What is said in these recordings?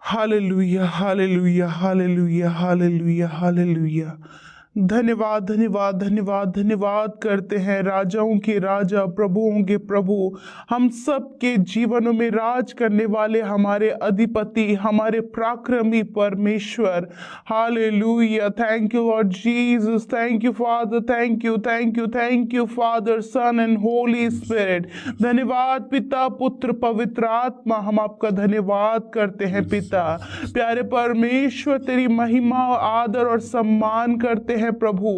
Hallelujah, hallelujah, hallelujah, hallelujah, hallelujah. धन्यवाद, धन्यवाद, धन्यवाद, धन्यवाद करते हैं राजाओं के राजा, प्रभुओं के प्रभु, हम सब के जीवनों में राज करने वाले हमारे अधिपति, हमारे पराक्रमी परमेश्वर। Hallelujah. Thank you Lord Jesus, thank you Father, thank you, thank you, thank you Father, Son and Holy Spirit. धन्यवाद पिता, पुत्र, पवित्र आत्मा, हम आपका धन्यवाद करते हैं पिता। प्यारे परमेश्वर, तेरी महिमा, आदर और सम्मान करते हैं प्रभु।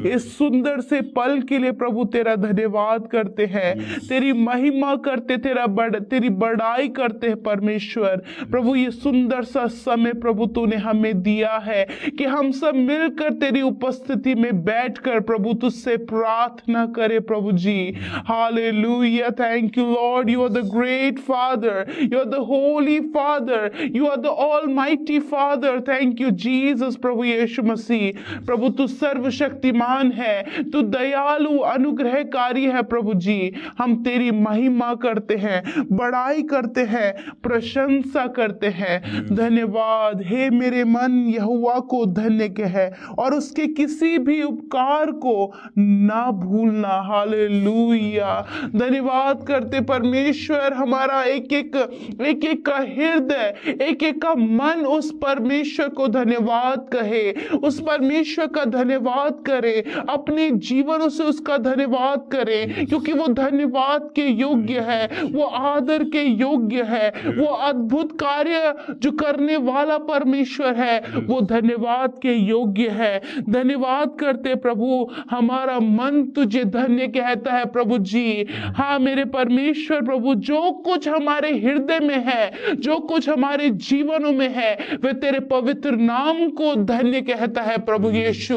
इस सुंदर से पल के लिए प्रभु तेरा धन्यवाद करते हैं, तेरी महिमा करते, तेरी बड़ाई करते हैं परमेश्वर। प्रभु ये सुंदर सा समय प्रभु तूने हमें दिया है कि हम सब मिलकर तेरी उपस्थिति में बैठकर प्रभु तुझसे प्रार्थना करें प्रभु जी। Hallelujah. Thank you Lord, you are the great father, you are the holy father, you are the almighty father. Thank you Jesus. प्रभु यीशु मसीह, प्रभु तू सर्वशक्तिमान है, तू दयालु अनुग्रहकारी है प्रभु जी। हम तेरी महिमा करते हैं, बड़ाई करते हैं, प्रशंसा करते हैं। धन्यवाद। हे मेरे मन यहोवा को धन्य कहे और उसके किसी भी उपकार को ना भूलना। हालेलुया। धन्यवाद करते परमेश्वर, हमारा एक एक का हृदय, एक एक का मन उस परमेश्वर को धन्यवाद कहे, उस परमेश्वर का धन्यवाद करे, अपने जीवनों से उसका धन्यवाद करे, क्योंकि वो धन्यवाद के योग्य है, वो आदर के योग्य है, वो अद्भुत कार्य जो करने वाला परमेश्वर है, वो धन्यवाद के योग्य है। धन्यवाद करते प्रभु, हमारा मन तुझे धन्य कहता है प्रभु जी। हाँ मेरे परमेश्वर प्रभु, जो कुछ हमारे हृदय में है, जो कुछ हमारे जीवनों में है, वे तेरे पवित्र नाम को धन्य कहता है प्रभु यीशु।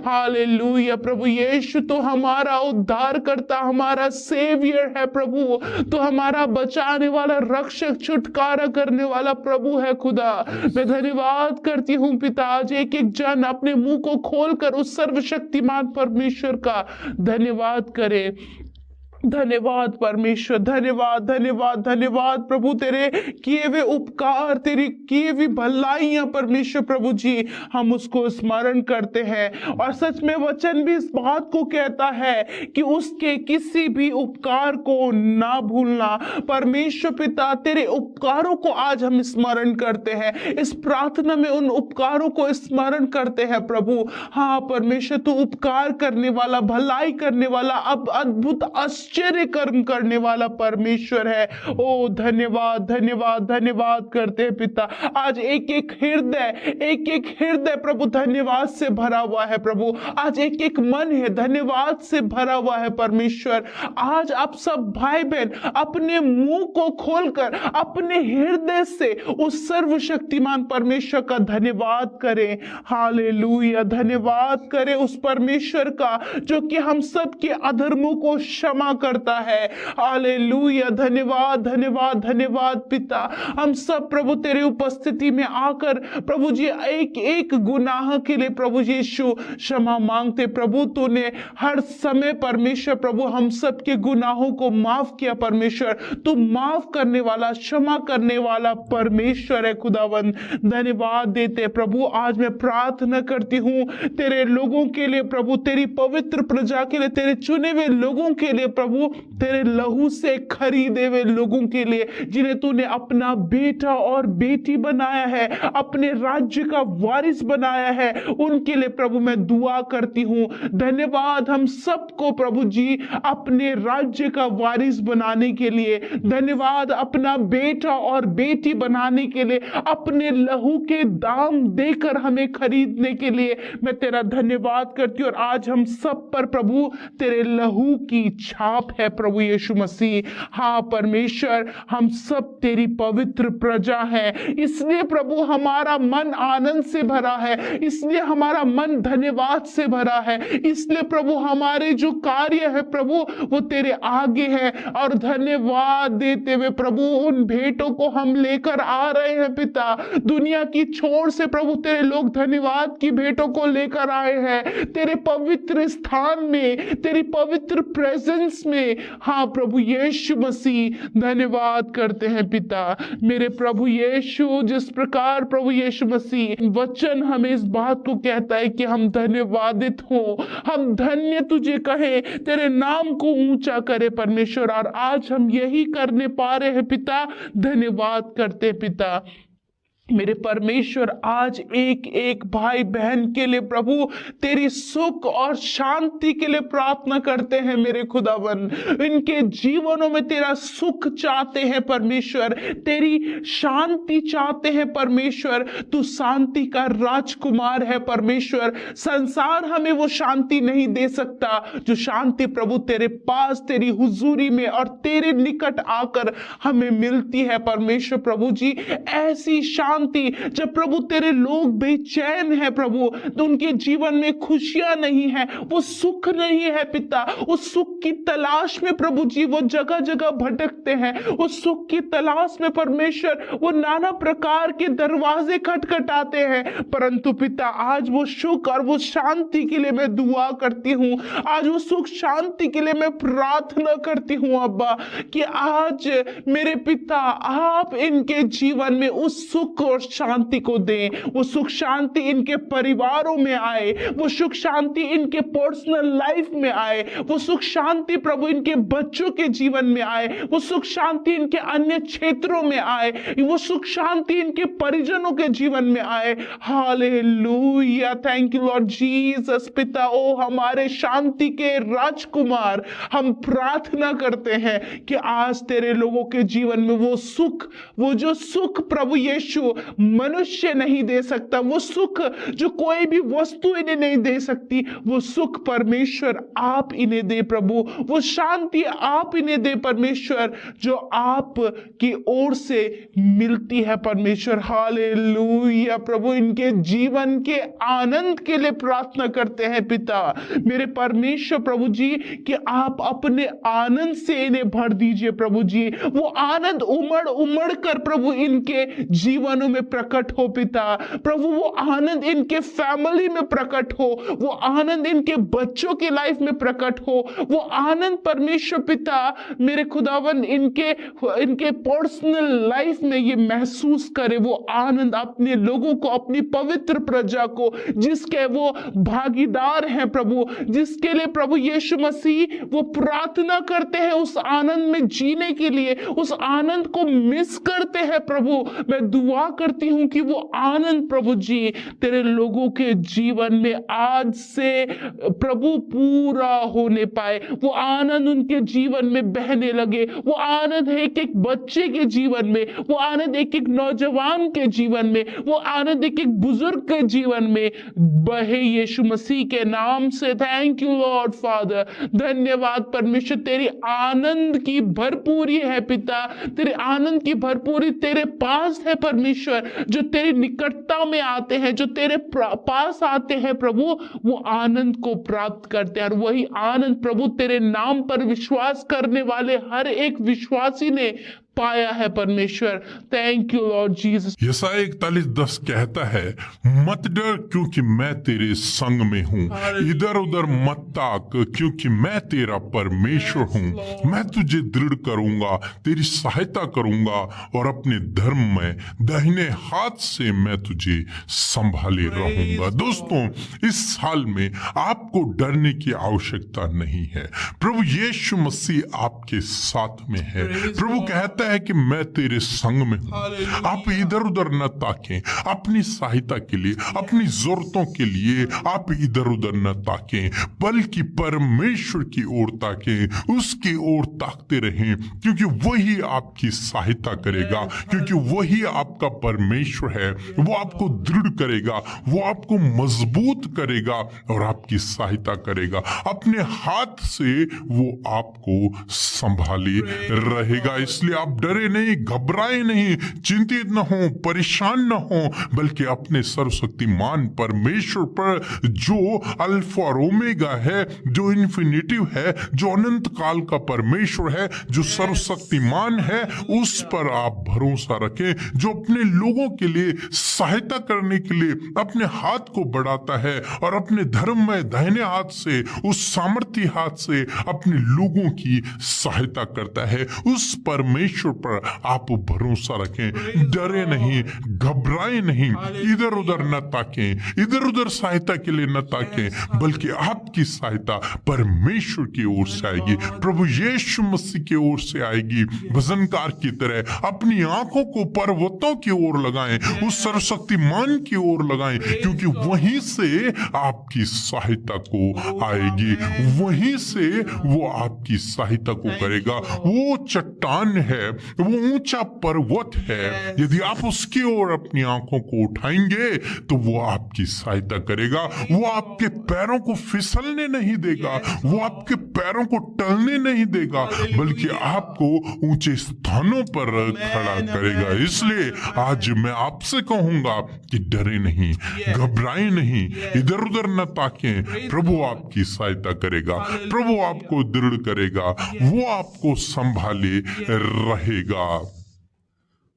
हालेलुया। प्रभु यीशु तो हमारा उद्धार करता, हमारा सेवियर है प्रभु, तो हमारा बचाने वाला, रक्षक, छुटकारा करने वाला प्रभु है खुदा। मैं धन्यवाद करती हूँ पिता, आज एक एक जन अपने मुंह को खोलकर उस सर्वशक्तिमान परमेश्वर का धन्यवाद करे। धन्यवाद परमेश्वर, धन्यवाद, धन्यवाद, धन्यवाद प्रभु, तेरे किए हुए उपकार, तेरी किए हुई भलाइयां परमेश्वर प्रभु जी, हम उसको स्मरण करते हैं। और सच में वचन भी इस बात को कहता है कि उसके किसी भी उपकार को ना भूलना। परमेश्वर पिता, तेरे उपकारों को आज हम स्मरण करते हैं, इस प्रार्थना में उन उपकारों को स्मरण करते हैं प्रभु। हाँ परमेश्वर, तू उपकार करने वाला, भलाई करने वाला, अब अद्भुत आश्चर्य कर्म करने वाला परमेश्वर है। ओ धन्यवाद, धन्यवाद, धन्यवाद करते हैं पिता। आज एक एक हृदय प्रभु धन्यवाद से भरा हुआ है प्रभु। आज एक एक मन है धन्यवाद से भरा हुआ है परमेश्वर। आज आप सब भाई बहन अपने मुंह को खोलकर अपने हृदय से उस सर्वशक्तिमान परमेश्वर का धन्यवाद करें। हालेलुया। धन्यवाद करें उस परमेश्वर का जो कि हम सब के अधर्मों को क्षमा करता है। हालेलुया। धन्यवाद, धन्यवाद, धन्यवाद पिता। हम सब प्रभु तेरे उपस्थिति में आकर प्रभु जी एक एक गुनाह के लिए प्रभु यीशु क्षमा मांगते। प्रभु तूने हर समय परमेश्वर प्रभु हम सब के गुनाहों को माफ किया परमेश्वर। तू माफ करने वाला, क्षमा करने वाला परमेश्वर है खुदावन। धन्यवाद देते प्रभु। आज मैं प्रार्थना करती हूँ तेरे लोगों के लिए प्रभु, तेरी पवित्र प्रजा के लिए, तेरे चुने हुए लोगों के लिए प्रभु, तेरे लहू से खरीदे हुए लोगों के लिए, जिन्हें तूने अपना बेटा और बेटी बनाया है, अपने राज्य का वारिस बनाया है, उनके लिए प्रभु मैं दुआ करती हूँ। धन्यवाद हम सबको प्रभु जी अपने राज्य का वारिस बनाने के लिए, धन्यवाद अपना बेटा और बेटी बनाने के लिए, अपने लहू के दाम देकर हमें खरीदने के लिए मैं तेरा धन्यवाद करती हूँ। और आज हम सब पर प्रभु तेरे लहू की छाप है प्रभु यीशु मसीह। हाँ परमेश्वर, हम सब तेरी पवित्र प्रजा है, इसलिए प्रभु हमारा मन आनंद से भरा है, इसलिए हमारा मन धन्यवाद से भरा है, इसलिए प्रभु हमारे जो कार्य है प्रभु वो तेरे आगे है। और धन्यवाद देते हुए प्रभु उन भेंटों को हम लेकर आ रहे हैं पिता। दुनिया की छोर से प्रभु तेरे लोग धन्यवाद की भेंटों को लेकर आए हैं, तेरे पवित्र स्थान में, तेरी पवित्र प्रेजेंस में। हाँ प्रभु यीशु मसीह, धन्यवाद करते हैं पिता। मेरे प्रभु यीशु, जिस प्रकार प्रभु यीशु मसीह वचन हमें इस बात को कहता है कि हम धन्यवादित हो, हम धन्य तुझे कहे, तेरे नाम को ऊंचा करे परमेश्वर, और आज हम यही करने पा रहे हैं पिता। धन्यवाद करते पिता। मेरे परमेश्वर, आज एक एक भाई बहन के लिए प्रभु तेरी सुख और शांति के लिए प्रार्थना करते हैं मेरे खुदावन। इनके जीवनों में तेरा सुख चाहते हैं परमेश्वर, तेरी शांति चाहते हैं परमेश्वर। तू शांति का राजकुमार है परमेश्वर। संसार हमें वो शांति नहीं दे सकता जो शांति प्रभु तेरे पास, तेरी हुजूरी में और तेरे निकट आकर हमें मिलती है परमेश्वर। प्रभु जी, ऐसी शांति जब प्रभु तेरे लोग बेचैन है प्रभु, तो उनके जीवन में खुशियां नहीं है, वो सुख नहीं है पिता। उस सुख की तलाश में प्रभु जी वो जगह जगह भटकते हैं। उस सुख की तलाश में परमेश्वर वो नाना प्रकार के दरवाजे खटखटाते हैं, परंतु पिता आज वो सुख और वो शांति के लिए मैं दुआ करती हूँ। आज वो सुख शांति के लिए मैं प्रार्थना करती हूँ अब्बा, कि आज मेरे पिता आप इनके जीवन में उस सुख और शांति को दें। वो सुख शांति इनके परिवारों में आए, वो सुख शांति इनके पर्सनल लाइफ में आए, वो सुख शांति प्रभु इनके बच्चों के जीवन में आए, वो सुख शांति इनके अन्य क्षेत्रों में आए, वो सुख शांति इनके परिजनों के जीवन में आए। Hallelujah, thank you Lord Jesus. पिता, ओ हमारे शांति के राजकुमार, हम प्रार्थना करते हैं कि आज तेरे लोगों के जीवन में वो सुख, वो जो सुख प्रभु यीशु मनुष्य नहीं दे सकता, वो सुख जो कोई भी वस्तु इन्हें नहीं दे सकती, वो सुख परमेश्वर आप इन्हें दे प्रभु। वो शांति आप इन्हें दे परमेश्वर, जो आप की ओर से मिलती है परमेश्वर। हालेलुया प्रभु, इनके जीवन के आनंद के लिए प्रार्थना करते हैं पिता मेरे परमेश्वर प्रभु जी, कि आप अपने आनंद से इन्हें भर दीजिए प्रभु जी। वो आनंद उमड़ उमड़ कर प्रभु इनके जीवनों में प्रकट हो पिता प्रभु। वो आनंद इनके फैमिली में प्रकट हो, वो आनंद इनके बच्चों की लाइफ में प्रकट हो, वो आनंद परमेश्वर पिता मेरे खुदावन इनके पर्सनल लाइफ में ये महसूस करे। वो आनंद अपने लोगों को, अपनी पवित्र प्रजा को, जिसके वो भागीदार हैं प्रभु, जिसके लिए प्रभु यीशु मसीह वो प्रार्थना करते हैं उस आनंद में जीने के लिए, उस आनंद को मिस करते हैं प्रभु। मैं दुआ करती हूं कि वो आनंद प्रभु जी तेरे लोगों के जीवन में आज से प्रभु पूरा होने पाए। वो आनंद उनके जीवन में बहने लगे। वो आनंद है एक एक बच्चे के जीवन में, वो आनंद एक एक नौजवान के जीवन में, वो आनंद एक एक बुजुर्ग के जीवन में बहे यीशु मसीह के नाम से। थैंक यू लॉर्ड फादर, धन्यवाद परमेश्वर। तेरी आनंद की भरपूरी है पिता, तेरे आनंद की भरपूरी तेरे पास है परमेश्वर। जो तेरी निकटता में आते हैं, जो तेरे पास आते हैं प्रभु, वो आनंद को प्राप्त करते हैं। और वही आनंद प्रभु तेरे नाम पर विश्वास करने वाले हर एक विश्वासी ने पाया है परमेश्वर। Thank you Lord Jesus. यशायाह 41:10 कहता है, मत डर क्योंकि मैं तेरे संग में हूँ, इधर उधर मत ताक क्योंकि मैं तेरा परमेश्वर हूँ। मैं तुझे दृढ़ करूंगा, तेरी सहायता करूंगा और अपने धर्म में दाहिने हाथ से मैं तुझे संभाले रहूंगा। दोस्तों, इस साल में आपको डरने की आवश्यकता नहीं है। प्रभु यीशु मसीह आपके साथ में है। प्रभु कहता है कि मैं तेरे संग में हूं। आप इधर उधर न ताकें, अपनी सहायता के लिए, अपनी जरूरतों के लिए आप इधर उधर न ताकें, बल्कि परमेश्वर की ओर ताकें, उसकी ओर ताकते रहें, क्योंकि वही आपकी सहायता करेगा, क्योंकि वही आपका परमेश्वर है। वो आपको दृढ़ करेगा, वो आपको मजबूत करेगा और आपकी सहायता करेगा। अपने हाथ से वो आपको संभाले रहेगा। इसलिए आप आप डरे नहीं, घबराए नहीं, चिंतित न हो, परेशान न हो, बल्कि अपने सर्वशक्तिमान परमेश्वर पर, जो अल्फा और ओमेगा है, जो इन्फिनिटिव है, जो अनंत काल का परमेश्वर है, जो सर्वशक्तिमान है, उस पर आप भरोसा रखें, जो अपने लोगों के लिए सहायता करने के लिए अपने हाथ को बढ़ाता है और अपने धर्म में दाहिने हाथ से, उस सामर्थ्य हाथ से अपने लोगों की सहायता करता है। उस परमेश्वर पर आप भरोसा रखें, डरे नहीं, घबराए नहीं, इधर उधर न ताकें, इधर उधर सहायता के लिए न ताकें, बल्कि आपकी सहायता परमेश्वर की ओर से आएगी, प्रभु यीशु मसीह की ओर से आएगी। भजनकार की तरह अपनी आंखों को पर्वतों की ओर लगाएं, उस सर्वशक्तिमान की ओर लगाएं, क्योंकि वहीं से आपकी सहायता को आएगी, वहीं से वो आपकी सहायता को करेगा। वो चट्टान है, वो ऊंचा पर्वत है, यदि आप उसकी ओर अपनी आंखों को उठाएंगे तो वो आपकी सहायता करेगा। वो आपके पैरों को फिसलने नहीं देगा, वो आपके पैरों को टलने नहीं देगा, बल्कि आपको ऊंचे स्थानों पर खड़ा करेगा। इसलिए आज मैं आपसे कहूंगा कि डरे नहीं, घबराए नहीं, इधर उधर न ताकें, प्रभु आपकी सहायता करेगा, प्रभु आपको दृढ़ करेगा, वो आपको संभाले रहेगा।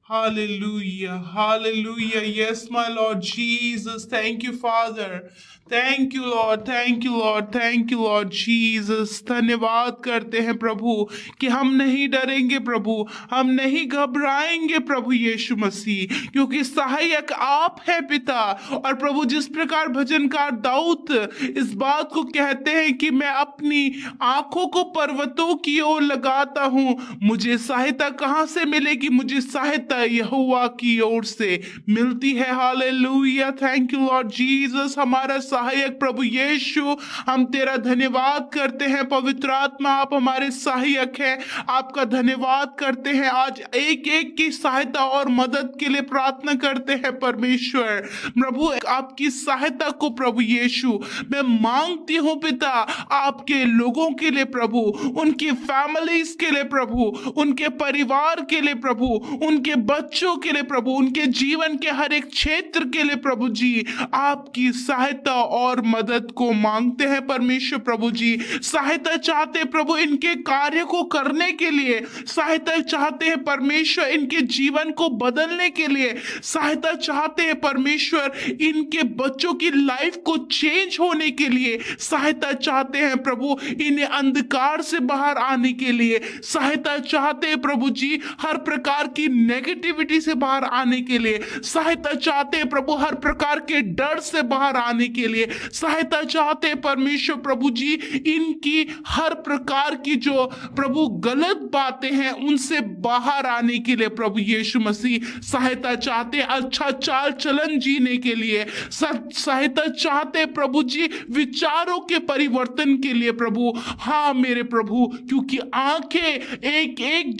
Hallelujah, hallelujah. Yes, my Lord Jesus. Thank you, Father. Thank you, Lord. Thank you, Lord. Thank you, Lord Jesus. धन्यवाद करते हैं प्रभु कि हम नहीं डरेंगे प्रभु, हम नहीं घबराएंगे प्रभु यीशु मसीह, क्योंकि सहायक आप है पिता। और प्रभु जिस प्रकार भजनकार दाऊद इस बात को कहते हैं कि मैं अपनी आंखों को पर्वतों की ओर लगाता हूं, मुझे सहायता कहां से मिलेगी? मुझे सहायता यहोवा की ओर से मिलती है। Hallelujah, thank you Lord Jesus, हमारा सहायक प्रभु यीशु, हम तेरा धन्यवाद करते हैं। पवित्र आत्मा, आप हमारे सहायक हैं, आपका धन्यवाद करते हैं। आज एक एक की सहायता और मदद के लिए प्रार्थना करते हैं परमेश्वर। प्रभु आपकी सहायता को प्रभु यीशु मैं मांगती हूँ पिता, आपके लोगों के लिए प्रभु, उनकी फैमिलीज के लिए प्रभु, उनके परिवार के लिए प्रभु, उनके बच्चों के लिए प्रभु, उनके जीवन के हर एक क्षेत्र के लिए प्रभु जी आपकी सहायता और मदद को मांगते हैं परमेश्वर। प्रभु जी सहायता चाहते हैं प्रभु इनके कार्य को करने के लिए, सहायता चाहते हैं परमेश्वर इनके जीवन को बदलने के लिए, सहायता चाहते हैं परमेश्वर इनके बच्चों की लाइफ को चेंज होने के लिए, सहायता चाहते हैं प्रभु इन्हें अंधकार से बाहर आने के लिए, सहायता चाहते हैं प्रभु जी हर प्रकार की नेगेटिविटी से बाहर आने के लिए, सहायता चाहते हैं प्रभु हर प्रकार के डर से बाहर आने के लिए, सहायता चाहते हैं परमेश्वर प्रभु जी इनकी हर प्रकार की जो प्रभु गलत बातें हैं उनसे बाहर आने के लिए प्रभु यीशु मसीह सहायता चाहते हैं, अच्छा चाल चलन जीने के लिए सहायता चाहते हैं प्रभु जी विचारों के परिवर्तन के लिए प्रभु। हाँ मेरे प्रभु, क्योंकि आंखें एक एक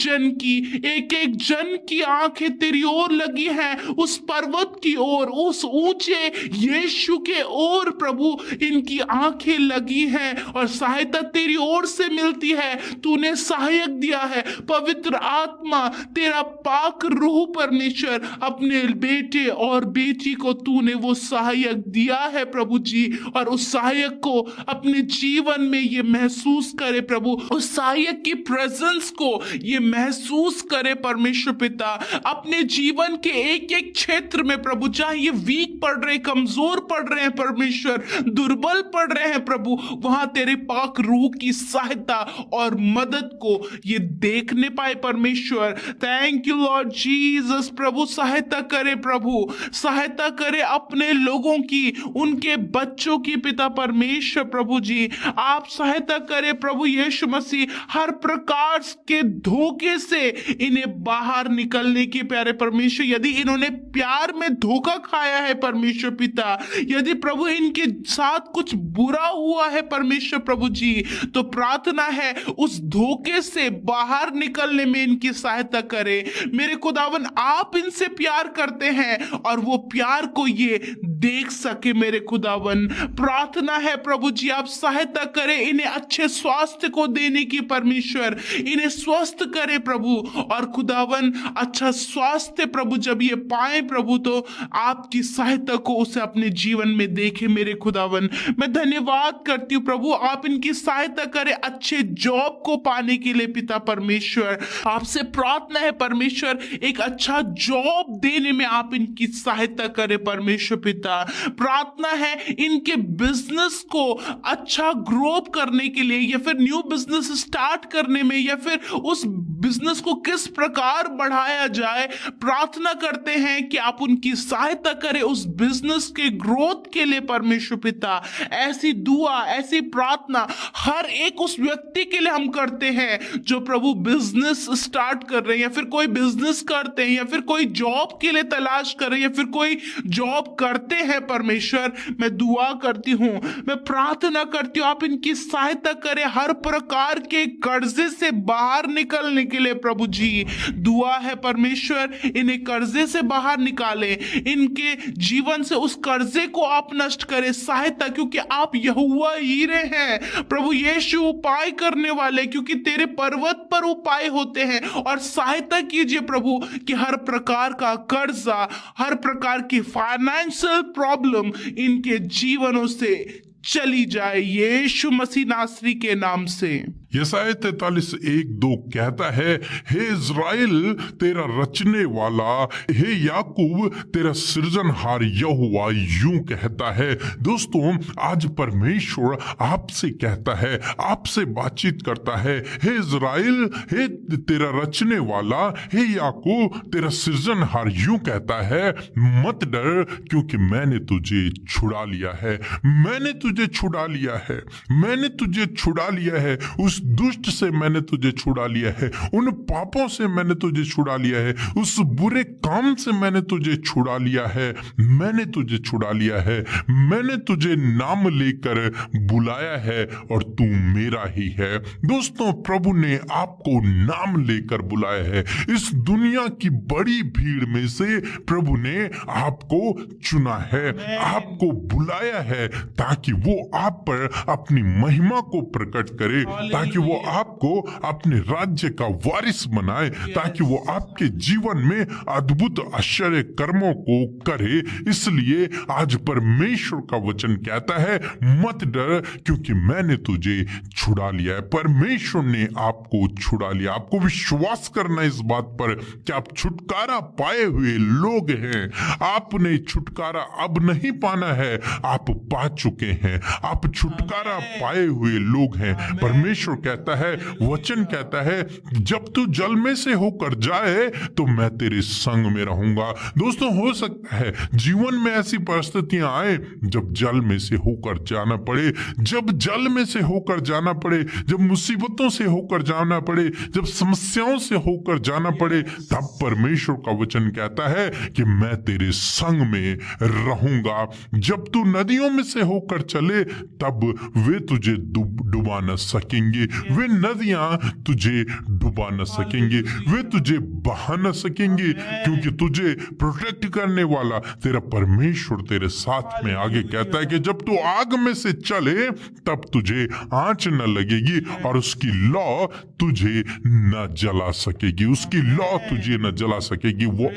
जन की आंखें तेरी ओर लगी हैं, उस पर्वत की ओर, उस ऊंचे यीशु के ओर प्रभु इनकी आंखें लगी हैं और सहायता तेरी ओर से मिलती है। तूने सहायक दिया है, पवित्र आत्मा तेरा पाक रूह परमेश्वर अपने बेटे और बेटी को तूने वो सहायक दिया है प्रभु जी, और उस सहायक को अपने जीवन में ये महसूस करे प्रभु, उस सहायक की प्रेजेंस को ये महसूस करे परमेश्वर पिता अपने जीवन के एक एक क्षेत्र में प्रभु, चाहे ये वीक पड़ रहे, कमजोर पड़ रहे हैं परमेश्वर, दुर्बल पड़ रहे हैं प्रभु, वहां तेरे पाक रूह की सहायता और मदद को ये देखने पाए परमेश्वर। Thank you Lord Jesus. प्रभु सहायता करे प्रभु, सहायता करे अपने लोगों की, उनके बच्चों की पिता परमेश्वर प्रभु जी, आप सहायता करे प्रभु यीशु मसीह हर प्रकार के धोखे से इन्हें बाहर निकलने की प्यारे परमेश्वर। यदि इन्होंने प्यार में धोखा खाया है परमेश्वर पिता, यदि प्रभु इनके साथ कुछ बुरा हुआ है परमेश्वर प्रभु जी, तो प्रार्थना है उस धोखे से बाहर निकलने में इनकी सहायता करे। मेरे खुदावन आप इनसे प्यार करते हैं और वो प्यार को ये देख सके मेरे खुदावन। प्रार्थना है प्रभु जी, आप सहायता करें इन्हें अच्छे स्वास्थ्य को देने की परमेश्वर, इन्हें स्वस्थ करे प्रभु। और खुदावन अच्छा स्वास्थ्य प्रभु जब ये पाए प्रभु, तो आपकी सहायता को उसे अपने जीवन में देखे मेरे खुदावन। मैं धन्यवाद करती हूँ प्रभु, आप इनकी सहायता करें अच्छे जॉब को पाने के लिए पिता परमेश्वर। आपसे प्रार्थना है परमेश्वर, एक अच्छा जॉब देने में आप इनकी सहायता करें परमेश्वर पिता। प्रार्थना है इनके बिजनेस को अच्छा ग्रो करने के लिए, या फिर न्यू बिजनेस स्टार्ट करने में, या फिर उस बिजनेस को किस प्रकार बढ़ाया जाए। प्रार्थना करते हैं कि आप उनकी सहायता करें उस बिजनेस के ग्रोथ के लिए परमेश्वर पिता। ऐसी दुआ, ऐसी प्रार्थना हर एक उस व्यक्ति के लिए हम करते हैं जो प्रभु बिजनेस स्टार्ट कर रहे हैं, या फिर कोई बिजनेस करते हैं, या फिर कोई जॉब के लिए तलाश कर रहे हैं, या फिर कोई जॉब करते हैं परमेश्वर। मैं दुआ करती हूं, मैं प्रार्थना करती हूं, आप इनकी सहायता करें हर प्रकार के कर्जे से बाहर निकलने के लिए प्रभु जी। दुआ है परमेश्वर, इन्हें कर्जे से बाहर निकालें, इनके जीवन से उस कर्जे को आप नष्ट करें। सहायता, क्योंकि आप यहोवा यीरे हैं प्रभु यीशु, उपाय करने वाले, क्योंकि तेरे पर्वत पर उपाय होते हैं। और सहायता कीजिए प्रभु कि हर प्रकार का कर्जा, हर प्रकार की फाइनेंशियल प्रॉब्लम इनके जीवनों से चली जाए यीशु मसीह नासरी के नाम से। यशायाह 43:1-2 कहता है, हे इज़राइल तेरा रचने वाला, हे याकूब तेरा सृजनहार यहोवा यूं कहता है। दोस्तों, आज परमेश्वर आपसे कहता है, आपसे बातचीत करता है, हे इज़राइल, हे तेरा रचने वाला, हे याकूब तेरा सृजनहार यूं कहता है, मत डर क्योंकि मैंने तुझे छुड़ा लिया है। मैंने तुझे छुड़ा लिया है, मैंने तुझे छुड़ा लिया है, उस दुष्ट से मैंने तुझे छुड़ा लिया है, उन पापों से मैंने तुझे छुड़ा लिया है, उस बुरे काम से मैंने तुझे छुड़ा लिया है। मैंने तुझे छुड़ा लिया है, मैंने तुझे नाम लेकर बुलाया है और तू मेरा ही है। दोस्तों, प्रभु ने आपको नाम लेकर बुलाया है। इस दुनिया की बड़ी भीड़ में से प्रभु ने आपको चुना है, आपको बुलाया है ताकि वो आप पर अपनी महिमा को प्रकट करे, ताकि वो आपको अपने राज्य का वारिस बनाए, ताकि वो आपके जीवन में अद्भुत आश्चर्य कर्मों को करे। इसलिए आज परमेश्वर का वचन कहता है, मत डर क्योंकि मैंने तुझे छुड़ा लिया है। परमेश्वर ने आपको छुड़ा लिया। आपको विश्वास करना इस बात पर कि आप छुटकारा पाए हुए लोग हैं। आपने छुटकारा अब नहीं पाना है, आप पा चुके हैं। आप छुटकारा पाए हुए लोग हैं। परमेश्वर कहता है, वचन कहता है, जब तू जल में से होकर जाए तो मैं तेरे संग में रहूंगा। दोस्तों, हो सकता है जीवन में ऐसी परिस्थितियां आए जब जल में से होकर जाना पड़े, जब जल में से होकर जाना पड़े, जब मुसीबतों से होकर जाना पड़े, जब समस्याओं से होकर जाना पड़े, तब परमेश्वर का वचन कहता है कि मैं तेरे संग में रहूंगा। जब तू नदियों में से होकर चले तब वे तुझे डुबा न सकेंगे, वे नदियां तुझे डुबा न सकेंगे, वे तुझे बहा न सकेंगे, क्योंकि तुझे प्रोटेक्ट करने वाला तेरा परमेश्वर तेरे साथ में। आगे कहता है कि जब तू आग में से चले तब तुझे आंच न लगेगी और उसकी लौ तुझे न जला सकेगी, उसकी लौ तुझे न जला सकेगी। वो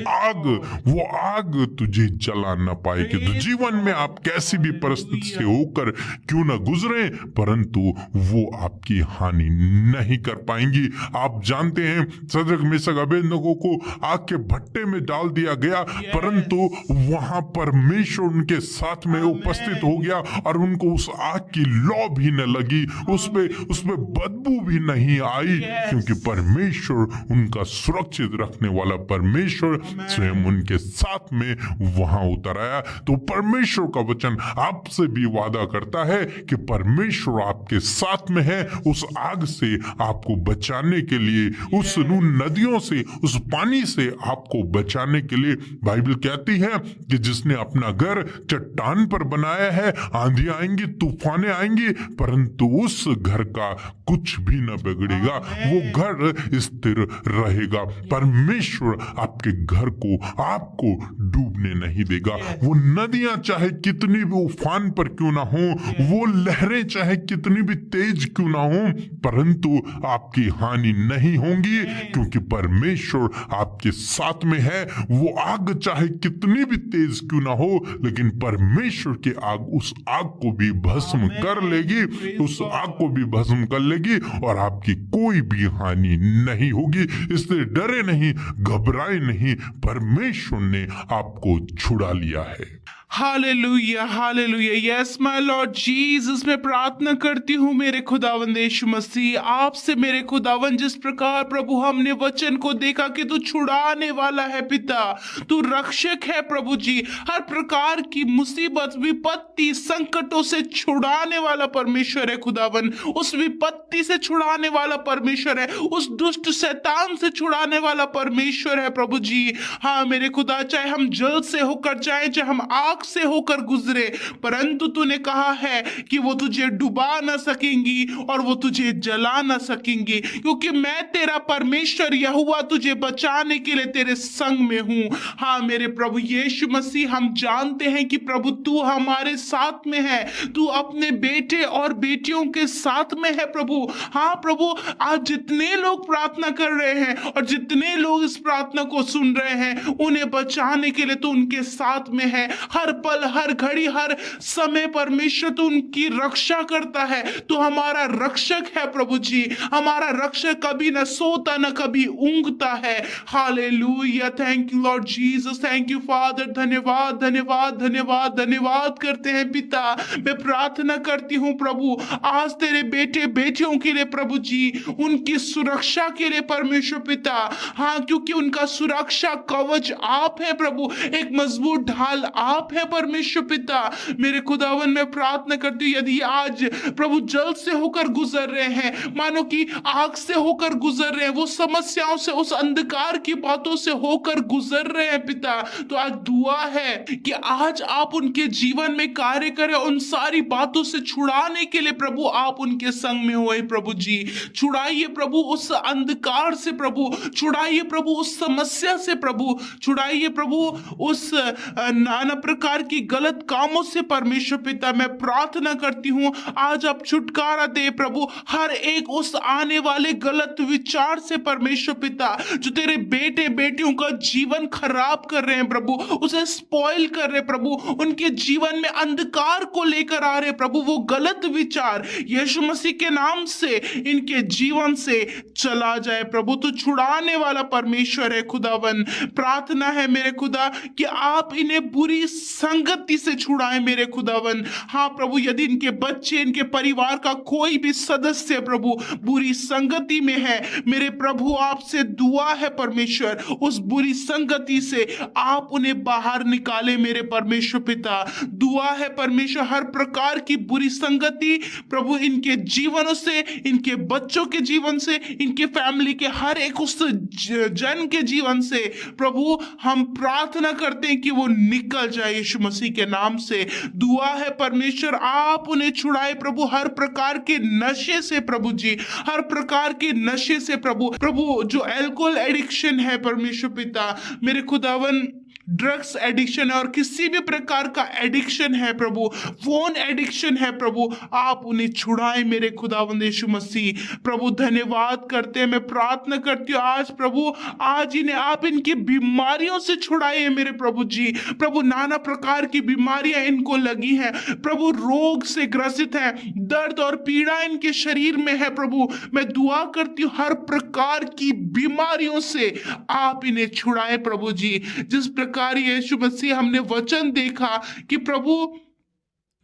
आग तुझे जला न पाएगी। तो जीवन में आप कैसी भी परिस्थिति से होकर क्यों न गुजरे, परंतु वो आपकी हानि नहीं कर पाएंगी। आप जानते हैं, सदरक मेशक अबेदनगो को आग के भट्टे में डाल दिया गया, परंतु वहां परमेश्वर उनके साथ में उपस्थित हो गया और उनको उस आग की लौ भी न लगी, उसमें बदबू भी नहीं आई, क्योंकि परमेश्वर उनका सुरक्षित रखने वाला परमेश्वर स्वयं उनके साथ में वहां उतर आया। तो परमेश्वर का वचन आपसे भी वादा करता है कि परमेश्वर आपके साथ में है। उस उस आग से आपको बचाने के लिए, उस नदियों से, उस पानी से आपको बचाने के लिए। बाइबल कहती है कि जिसने अपना घर चट्टान पर बनाया है, आंधी आएंगी, तूफानें आएंगी, परंतु उस घर का कुछ भी न बिगड़ेगा, वो घर स्थिर रहेगा। परमेश्वर आपके घर को, आपको डूबने नहीं देगा। वो नदियां चाहे कितनी भी उफान पर क्यों ना हो, वो लहरें चाहे कितनी भी तेज क्यों ना हो, परंतु आपकी हानि नहीं होगी, क्योंकि परमेश्वर आपके साथ में है। वो आग चाहे कितनी भी तेज क्यों ना हो, लेकिन परमेश्वर की आग उस आग को भी भस्म कर लेगी, उस आग को भी भस्म कर लेगी, और आपकी कोई भी हानि नहीं होगी। इसलिए डरे नहीं, घबराए नहीं, परमेश्वर ने आपको छुड़ा लिया है। Hallelujah, hallelujah. Yes my Lord Jesus, मैं प्रार्थना करती हूँ मेरे खुदावंद यीशु मसीह आपसे, मेरे खुदावंद, जिस प्रकार प्रभु हमने वचन को देखा कि तू छुड़ाने वाला है पिता, तू रक्षक है प्रभु जी, हर प्रकार की मुसीबत, विपत्ति, संकटों से छुड़ाने वाला परमेश्वर है खुदावंद, उस विपत्ति से छुड़ाने वाला परमेश्वर है, उस दुष्ट शैतान से छुड़ाने वाला परमेश्वर है प्रभु जी। हाँ मेरे खुदा, चाहे हम जल से होकर जाए, चाहे हम आग से होकर गुजरे, परंतु तूने कहा है कि वो तुझे डुबा ना सकेंगी और वो तुझे जला ना सकेंगी, क्योंकि मैं तेरा परमेश्वर यहोवा तुझे बचाने के लिए तेरे संग में हूं। हाँ मेरे प्रभु यीशु मसीह, हम जानते हैं कि प्रभु तू हमारे साथ में है, तू अपने बेटे और बेटियों के साथ में है प्रभु। हाँ प्रभु, आज जितने लोग प्रार्थना कर रहे हैं और जितने लोग इस प्रार्थना को सुन रहे हैं, उन्हें बचाने के लिए तू उनके साथ में है। हर पल, हर घड़ी, हर समय परमेश्वर तू उनकी रक्षा करता है। तू हमारा रक्षक है प्रभु जी, हमारा रक्षक कभी न सोता न कभी ऊंघता है। Hallelujah, thank you Lord Jesus, thank you father. धन्यवाद, धन्यवाद, धन्यवाद, धन्यवाद करते हैं पिता। मैं प्रार्थना करती हूँ प्रभु, आज तेरे बेटे बेटियों के लिए प्रभु जी, उनकी सुरक्षा के लिए परमेश्वर पिता। हाँ, क्योंकि उनका सुरक्षा कवच आप है प्रभु, एक मजबूत ढाल आप है परमेश्वर पिता। मेरे खुदावन, मैं प्रार्थना करती हूँ, यदि आज प्रभु जल से होकर गुजर रहे हैं, मानो कि आग से होकर गुजर रहे हैं, वो समस्याओं से, उस अंधकार की बातों से होकर गुजर रहे हैं पिता, तो आज दुआ है कि आज आप उनके जीवन में कार्य करें, उन सारी बातों से छुड़ाने के लिए प्रभु आप उनके संग में होए प्रभु जी। छुड़ाइए प्रभु उस अंधकार से प्रभु, छुड़ाइए प्रभु उस समस्या से प्रभु, छुड़ाइए प्रभु उस नाना प्रकार की गलत कामों से परमेश्वर पिता। मैं प्रार्थना करती हूँ आज आप छुटकारा दे प्रभु हर एक उस आने वाले गलत विचार से परमेश्वर पिता, जो तेरे बेटे बेटियों का जीवन खराब कर रहे हैं प्रभु, उसे स्पॉइल कर रहे प्रभु, उनके जीवन में अंधकार को लेकर आ रहे प्रभु, वो गलत विचार यीशु मसीह के नाम से इनके जीवन से चला जाए प्रभु। तो छुड़ाने वाला परमेश्वर है खुदावन। प्रार्थना है मेरे खुदा कि आप इन्हें बुरी संगति से छुड़ाएं मेरे खुदावन। हाँ प्रभु, यदि इनके बच्चे, इनके परिवार का कोई भी सदस्य प्रभु बुरी संगति में है, मेरे प्रभु आपसे दुआ है परमेश्वर, उस बुरी संगति से आप उन्हें बाहर निकाले मेरे परमेश्वर पिता। दुआ है परमेश्वर, हर प्रकार की बुरी संगति प्रभु इनके जीवनों से, इनके बच्चों के जीवन से, इनके फैमिली के हर एक उस जन के जीवन से प्रभु हम प्रार्थना करते हैं कि वो निकल जाए यीशु मसीह के नाम से। दुआ है परमेश्वर, आप उन्हें छुड़ाए प्रभु हर प्रकार के नशे से प्रभु जी, हर प्रकार के नशे से प्रभु। प्रभु जो अल्कोहल एडिक्शन है परमेश्वर पिता, मेरे खुदावन ड्रग्स एडिक्शन है और किसी भी प्रकार का एडिक्शन है प्रभु, फोन एडिक्शन है प्रभु, आप उन्हें छुड़ाए मेरे खुदावंद यीशु मसीह। प्रभु धन्यवाद करते हैं, मैं प्रार्थना करती हूँ आज प्रभु, आज इन्हें आप इनकी बीमारियों से छुड़ाए मेरे प्रभु जी। प्रभु नाना प्रकार की बीमारियां इनको लगी हैं प्रभु, रोग से ग्रसित है, दर्द और पीड़ा इनके शरीर में है प्रभु। मैं दुआ करती हूँ हर प्रकार की बीमारियों से आप इन्हें छुड़ाए प्रभु जी। जिस प्रकार यीशु मसीह हमने वचन देखा कि प्रभु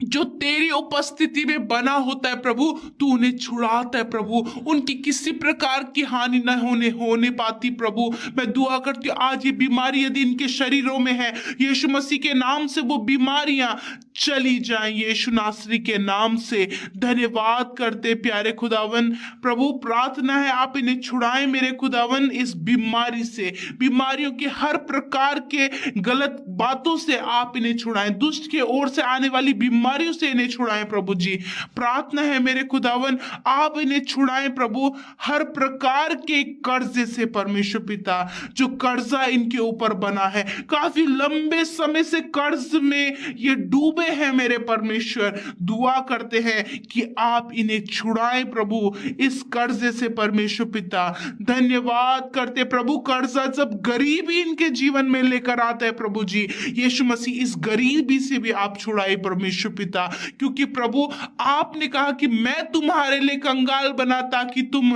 जो तेरी उपस्थिति में बना होता है प्रभु, तू उन्हें छुड़ाता है प्रभु, उनकी किसी प्रकार की हानि न होने पाती प्रभु। मैं दुआ करती हूँ आज ये बीमारी यदि इनके शरीरों में है, यीशु मसीह के नाम से वो बीमारियां चली जाएं यीशु नासरी के नाम से। धन्यवाद करते प्यारे खुदावन। प्रभु प्रार्थना है आप इन्हें छुड़ाएं मेरे खुदावन इस बीमारी से, बीमारियों के हर प्रकार के गलत बातों से आप इन्हें छुड़ाएं, दुष्ट के ओर से आने वाली बीमारियों से इन्हें छुड़ाएं प्रभु जी। प्रार्थना है मेरे खुदावन आप इन्हें छुड़ाएं प्रभु हर प्रकार के कर्जे से परमेश्वर पिता, जो कर्जा इनके ऊपर बना है, काफी लंबे समय से कर्ज में ये डूबे हैं मेरे परमेश्वर। दुआ करते हैं कि आप इन्हें छुड़ाएं प्रभु इस कर्जे से परमेश्वर पिता। धन्यवाद करते प्रभु, कर्जा जब गरीबी इनके जीवन में लेकर आता है प्रभु जी, यीशु मसीह इस गरीबी से भी आप छुड़ाए परमेश्वर पिता, क्योंकि प्रभु आपने कहा कि मैं तुम्हारे लिए कंगाल बना ताकि तुम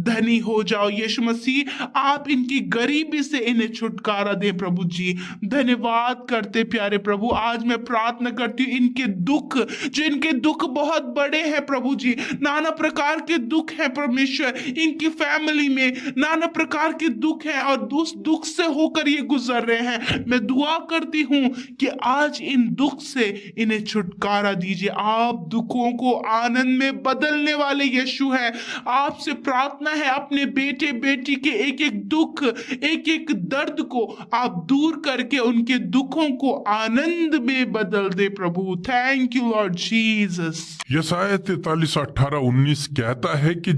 धनी हो जाओ। यीशु मसीह आप इनकी गरीबी से इन्हें छुटकारा दें प्रभु जी। धन्यवाद करते प्यारे प्रभु। आज मैं प्रार्थना करती हूँ इनके दुख, जो इनके दुख बहुत बड़े हैं प्रभु जी, नाना प्रकार के दुख हैं परमेश्वर, इनकी फैमिली में नाना प्रकार के दुख हैं और उस दुख से होकर ये गुजर रहे हैं। मैं दुआ करती हूँ कि आज इन दुख से इन्हें छुटकारा दीजिए। आप दुखों को आनंद में बदलने वाले यीशु हैं। आपसे प्रार्थना है अपने बेटे बेटी के एक एक दुख, एक एक दर्द को आप दूर करके उनके दुखों को आनंद में बदल दे प्रभु। Thank you Lord Jesus. यशायाह 43:18-19 कहता है कि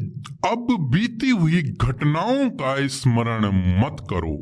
अब बीती हुई घटनाओं का स्मरण मत करो,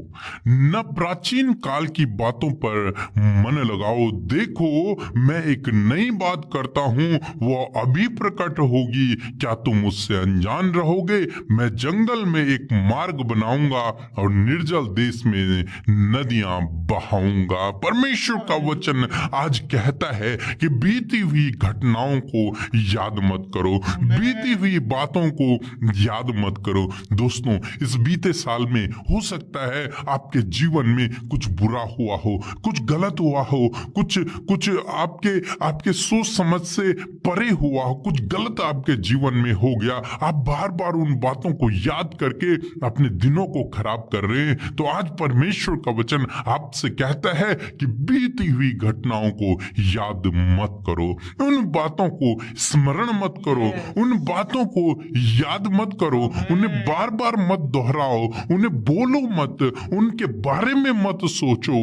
न प्राचीन काल की बातों पर मन लगाओ। देखो मैं एक नई बात करता हूँ, वह अभी प्रकट होगी, क्या तुम उससे अनजान रहोगे? मैं जंगल में एक मार्ग बनाऊंगा और निर्जल देश में नदियां बहाऊंगा। परमेश्वर का वचन आज कहता है कि बीती हुई घटनाओं को याद मत करो, बीती हुई बातों को याद मत करो। दोस्तों, इस बीते साल में हो सकता है आपके जीवन में कुछ बुरा हुआ हो, कुछ गलत हुआ हो, कुछ आपके सोच समझ से परे हुआ हो, कुछ गलत आपके जीवन में हो गया। आप बार बार उन बातों को याद करके अपने दिनों को खराब कर रहे हैं। तो आज परमेश्वर का वचन आपसे कहता है कि बीती हुई घटनाओं को याद मत करो, उन बातों को स्मरण मत करो, उन बातों को याद मत करो, उन्हें बार बार मत दोहराओ, उन्हें बोलो मत, उनके बारे में मत सोचो।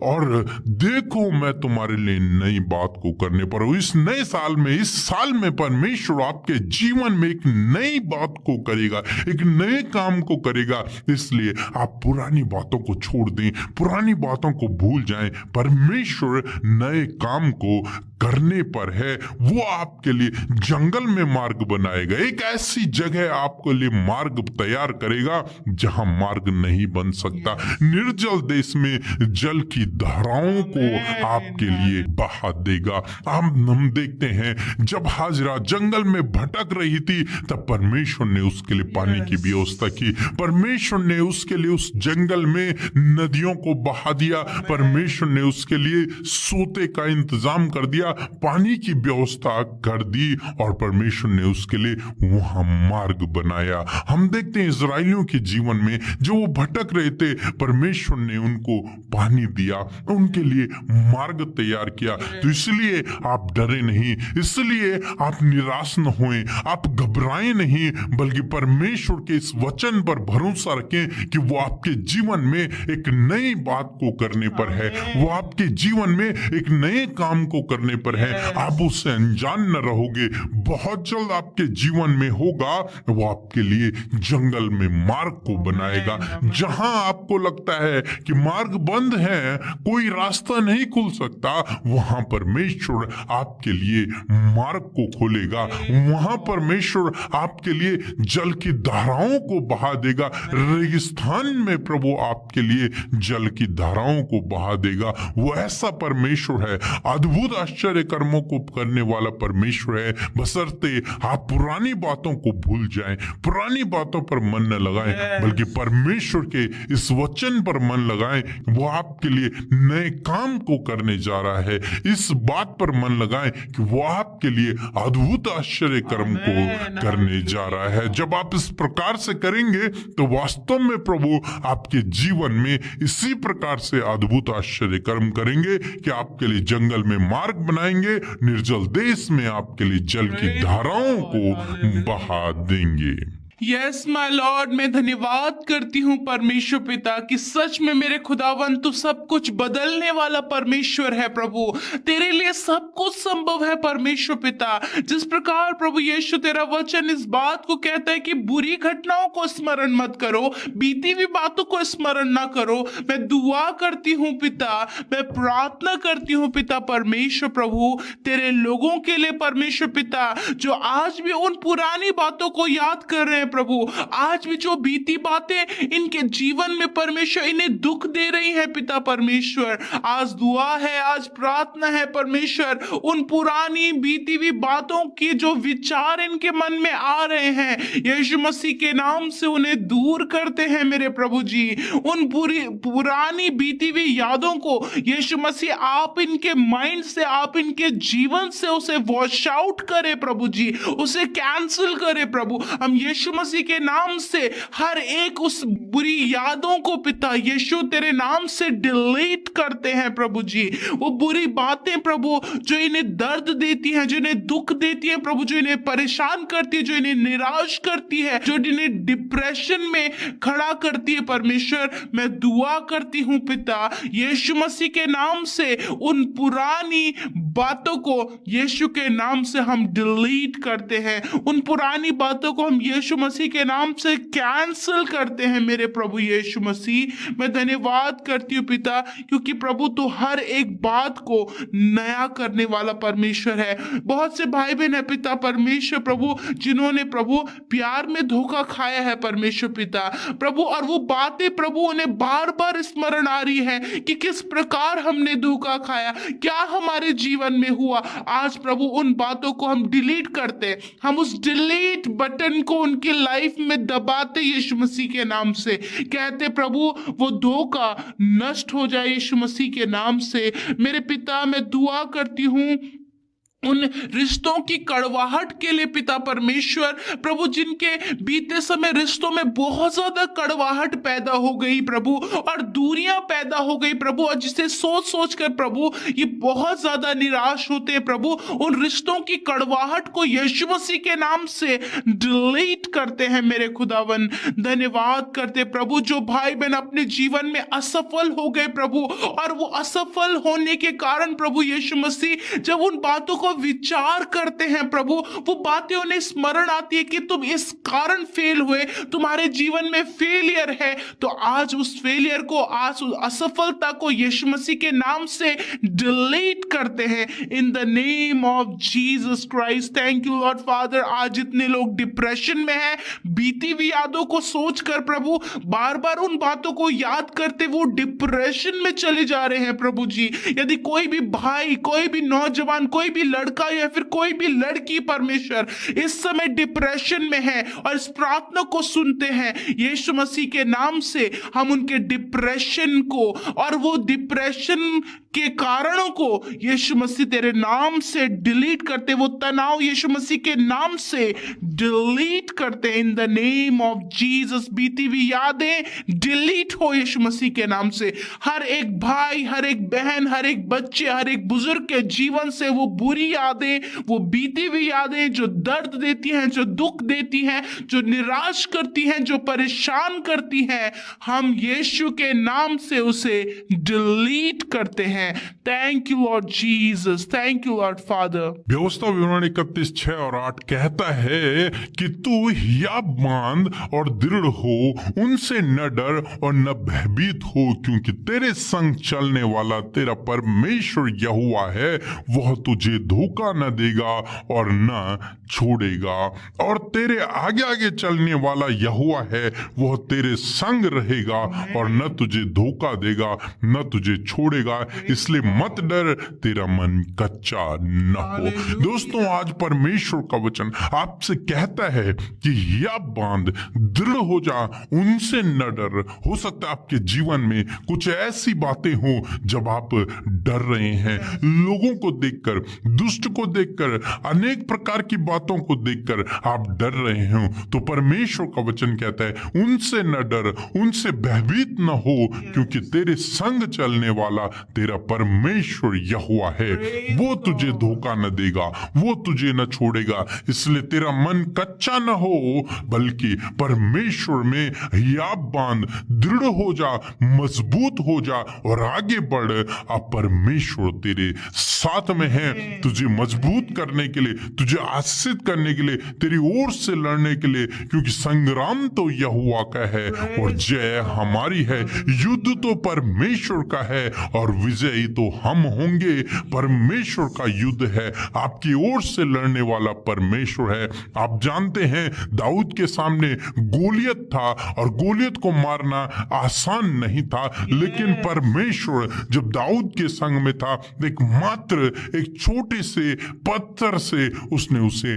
और देखो मैं तुम्हारे लिए नई बात को करने पर हूं। इस नए साल में, इस साल में परमेश्वर आपके जीवन में एक नई बात को करेगा, एक नए काम को करेगा। इसलिए आप पुरानी बातों को छोड़ दें, पुरानी बातों को भूल जाएं। परमेश्वर नए काम को करने पर है। वो आपके लिए जंगल में मार्ग बनाएगा, एक ऐसी जगह आपके लिए मार्ग तैयार करेगा जहां मार्ग नहीं बन सकता। निर्जल देश में जल की धाराओं को आपके लिए बहा देगा। हम देखते हैं जब हाजरा जंगल में भटक रही थी तब परमेश्वर ने उसके लिए पानी की व्यवस्था की। परमेश्वर ने उसके लिए उस जंगल में नदियों को बहा दिया। परमेश्वर ने उसके लिए सोते का इंतजाम कर दिया, पानी की व्यवस्था कर दी और परमेश्वर ने उसके लिए वहां मार्ग बनाया। हम देखते हैं इजराइलियों के जीवन में जो वो भटक रहे थे, परमेश्वर ने उनको पानी दिया, उनके लिए मार्ग तैयार किया। तो इसलिए आप डरे नहीं, इसलिए आप निराश न होएं, आप घबराएं नहीं, बल्कि परमेश्वर के इस वचन पर भरोसा रखें कि वो आपके जीवन में एक नई बात को करने पर है, वो आपके जीवन में एक नए काम को करने पर है। आप उससे अनजान न रहोगे। बहुत जल्द आपके जीवन में होगा, वो आपके लिए जंगल में मार्ग को बनाएगा। जहां आपको लगता है कि मार्ग बंद है, कोई रास्ता नहीं खुल सकता, वहां परमेश्वर आपके लिए मार्ग को खोलेगा। वहां परमेश्वर आपके लिए जल की धाराओं को बहा देगा। रेगिस्तान में प्रभु आपके लिए जल की धाराओं को बहा देगा। वो ऐसा परमेश्वर है, अद्भुत आश्चर्य आश्चर्य कर्मों को करने वाला परमेश्वर है, बशर्ते आप पुरानी बातों को भूल जाएं, पुरानी बातों पर मन न लगाएं, बल्कि परमेश्वर के इस वचन पर मन लगाएं। वो आपके लिए नए काम को करने जा रहा है। इस बात पर मन लगाएं कि वो आपके लिए अद्भुत आश्चर्य कर्म को करने जा रहा है। जब आप इस प्रकार से करेंगे तो वास्तव में प्रभु आपके जीवन में इसी प्रकार से अद्भुत आश्चर्य कर्म करेंगे कि आपके लिए जंगल में मार्ग बनाएंगे, निर्जल देश में आपके लिए जल की धाराओं को बहा देंगे। यस माय लॉर्ड, मैं धन्यवाद करती हूँ परमेश्वर पिता कि सच में मेरे खुदावन तू सब कुछ बदलने वाला परमेश्वर है। प्रभु तेरे लिए सब कुछ संभव है परमेश्वर पिता। जिस प्रकार प्रभु यीशु तेरा वचन इस बात को कहता है कि बुरी घटनाओं को स्मरण मत करो, बीती हुई बातों को स्मरण ना करो, मैं दुआ करती हूँ पिता, मैं प्रार्थना करती हूँ पिता परमेश्वर प्रभु तेरे लोगों के लिए परमेश्वर पिता, जो आज भी उन पुरानी बातों को याद कर रहे हैं प्रभु, आज भी जो बीती बातें इनके जीवन में परमेश्वर इन्हें दुख दे रही है पिता परमेश्वर। आज दुआ है, आज प्रार्थना है परमेश्वर, उन पुरानी बीती हुई बातों की जो विचार इनके मन में आ रहे हैं यीशु मसीह के नाम से उन्हें दूर करते हैं मेरे प्रभु जी। उन पुरानी बीती हुई यादों को यीशु मसीह आप इनके माइंड से, आप इनके जीवन से उसे वॉश आउट करे प्रभु जी, उसे कैंसिल करे प्रभु। हम यीशु मसीह के नाम से हर एक उस बुरी यादों को पिता यीशु तेरे नाम से डिलीट करते हैं प्रभु जी। वो बुरी बातें प्रभु जो इन्हें दर्द देती हैं, जो इन्हें दुख देती हैं प्रभु, जो इन्हें परेशान करती है, जो इन्हें निराश करती है, जो इन्हें डिप्रेशन में खड़ा करती है परमेश्वर, मैं दुआ करती हूं पिता यीशु मसीह के नाम से उन पुरानी बातों को यीशु के नाम से हम डिलीट करते हैं, उन पुरानी बातों को हम यीशु मसीह के नाम से कैंसिल करते हैं मेरे प्रभु यीशु मसीह। मैं धन्यवाद करती हूँ पिता क्योंकि प्रभु तो हर एक बात को नया करने वाला परमेश्वर है। बहुत से भाई बहन है पिता परमेश्वर प्रभु जिन्होंने प्रभु प्यार में धोखा खाया है परमेश्वर पिता प्रभु, और वो बातें प्रभु उन्हें बार बार स्मरण आ रही है कि किस प्रकार हमने धोखा खाया, क्या हमारे जीवन में हुआ। आज प्रभु उन बातों को हम डिलीट करते, हम उस डिलीट बटन को उनकी लाइफ में दबाते यीशु मसीह के नाम से, कहते प्रभु वो धोखा नष्ट हो जाए यीशु मसीह के नाम से। मेरे पिता मैं दुआ करती हूँ उन रिश्तों की कड़वाहट के लिए पिता परमेश्वर प्रभु, जिनके बीते समय रिश्तों में बहुत ज्यादा कड़वाहट पैदा हो गई प्रभु और दूरियां पैदा हो गई प्रभु, और जिसे सोच सोच कर प्रभु ये बहुत ज्यादा निराश होते हैं प्रभु। उन रिश्तों की कड़वाहट को यीशु मसीह के नाम से डिलीट करते हैं मेरे खुदावन। धन्यवाद करते प्रभु जो भाई बहन अपने जीवन में असफल हो गए प्रभु, और वो असफल होने के कारण प्रभु यीशु मसीह जब उन बातों को विचार करते हैं प्रभु, वो बातें उन्हें स्मरण आती है कि तुम इस कारण फेल हुए, तुम्हारे जीवन में फेलियर है। तो आज उस फेलियर को, आज उस असफलता को यीशु मसीह के नाम से डिलीट करते हैं in the name of Jesus Christ. Thank you Lord father. आज जितने लोग डिप्रेशन में हैं, बीती हुई यादों को सोचकर प्रभु बार बार उन बातों को याद करते वो डिप्रेशन में चले जा रहे हैं प्रभु जी। यदि कोई भी भाई, कोई भी नौजवान, कोई भी लड़का या फिर कोई भी लड़की परमेश्वर इस समय डिप्रेशन में है और इस प्रार्थना को सुनते हैं यीशु मसीह के नाम से, हम उनके डिप्रेशन को और वो डिप्रेशन के कारणों को यीशु मसीह तेरे नाम से डिलीट करते, वो तनाव यीशु मसीह के नाम से डिलीट करते in the name of Jesus. बीती हुई यादें डिलीट हो यीशु मसीह के नाम से। हर एक भाई, हर एक बहन, हर एक बच्चे, हर एक बुजुर्ग के जीवन से वो बुरी यादें, वो बीती हुई यादें जो दर्द देती हैं, जो दुख देती हैं, जो निराश करती हैं, जो परेशान करती हैं, हम यीशु के नाम से उसे डिलीट करते हैं। Thank you Lord Jesus, thank you Lord father. व्यवस्था विवरण 31:6-8 कहता है कि तू हियाब बांध और दृढ़ हो, उनसे न डर और न भयभीत हो, क्योंकि तेरे संग चलने वाला तेरा परमेश्वर यहोवा है, वह तुझे धोखा न देगा और न छोड़ेगा। और तेरे आगे आगे चलने वाला यहोवा है, वह तेरे संग रहेगा और न तुझे धोखा देगा न तुझे छोड़ेगा। इसलिए मत डर, तेरा मन कच्चा न हो। दोस्तों, आज परमेश्वर का वचन आपसे कहता है कि या बांध दृढ़ हो जा, उनसे न डर। हो सकता है आपके जीवन में कुछ ऐसी बातें हो जब आप डर रहे हैं, लोगों को देखकर, दुष्ट को देखकर, अनेक प्रकार की बातों को देखकर आप डर रहे हो, तो परमेश्वर का वचन कहता है उनसे न डर, उनसे भयभीत न हो, क्योंकि तेरे संग चलने वाला तेरा परमेश्वर यहोवा है। वो तुझे धोखा न देगा, वो तुझे न छोड़ेगा। इसलिए तेरा मन कच्चा न हो, बल्कि परमेश्वर में याब बांध, दृढ़ हो जा, मजबूत हो जा और आगे बढ़। अब परमेश्वर तेरे साथ में है, तुझे मजबूत करने के लिए, तुझे आशीषित करने के लिए, तेरी ओर से लड़ने के लिए, क्योंकि संग्राम तो यहोवा का है और जय हमारी है। युद्ध तो परमेश्वर का है और विजयी तो हम होंगे। परमेश्वर का युद्ध है, आपकी ओर से लड़ने वाला परमेश्वर है। आप जानते हैं दाऊद के सामने गोलियत था और गोलियत को मारना आसान नहीं था, लेकिन परमेश्वर जब दाऊद के संग में था, एक छोटे से पत्थर से उसने उसे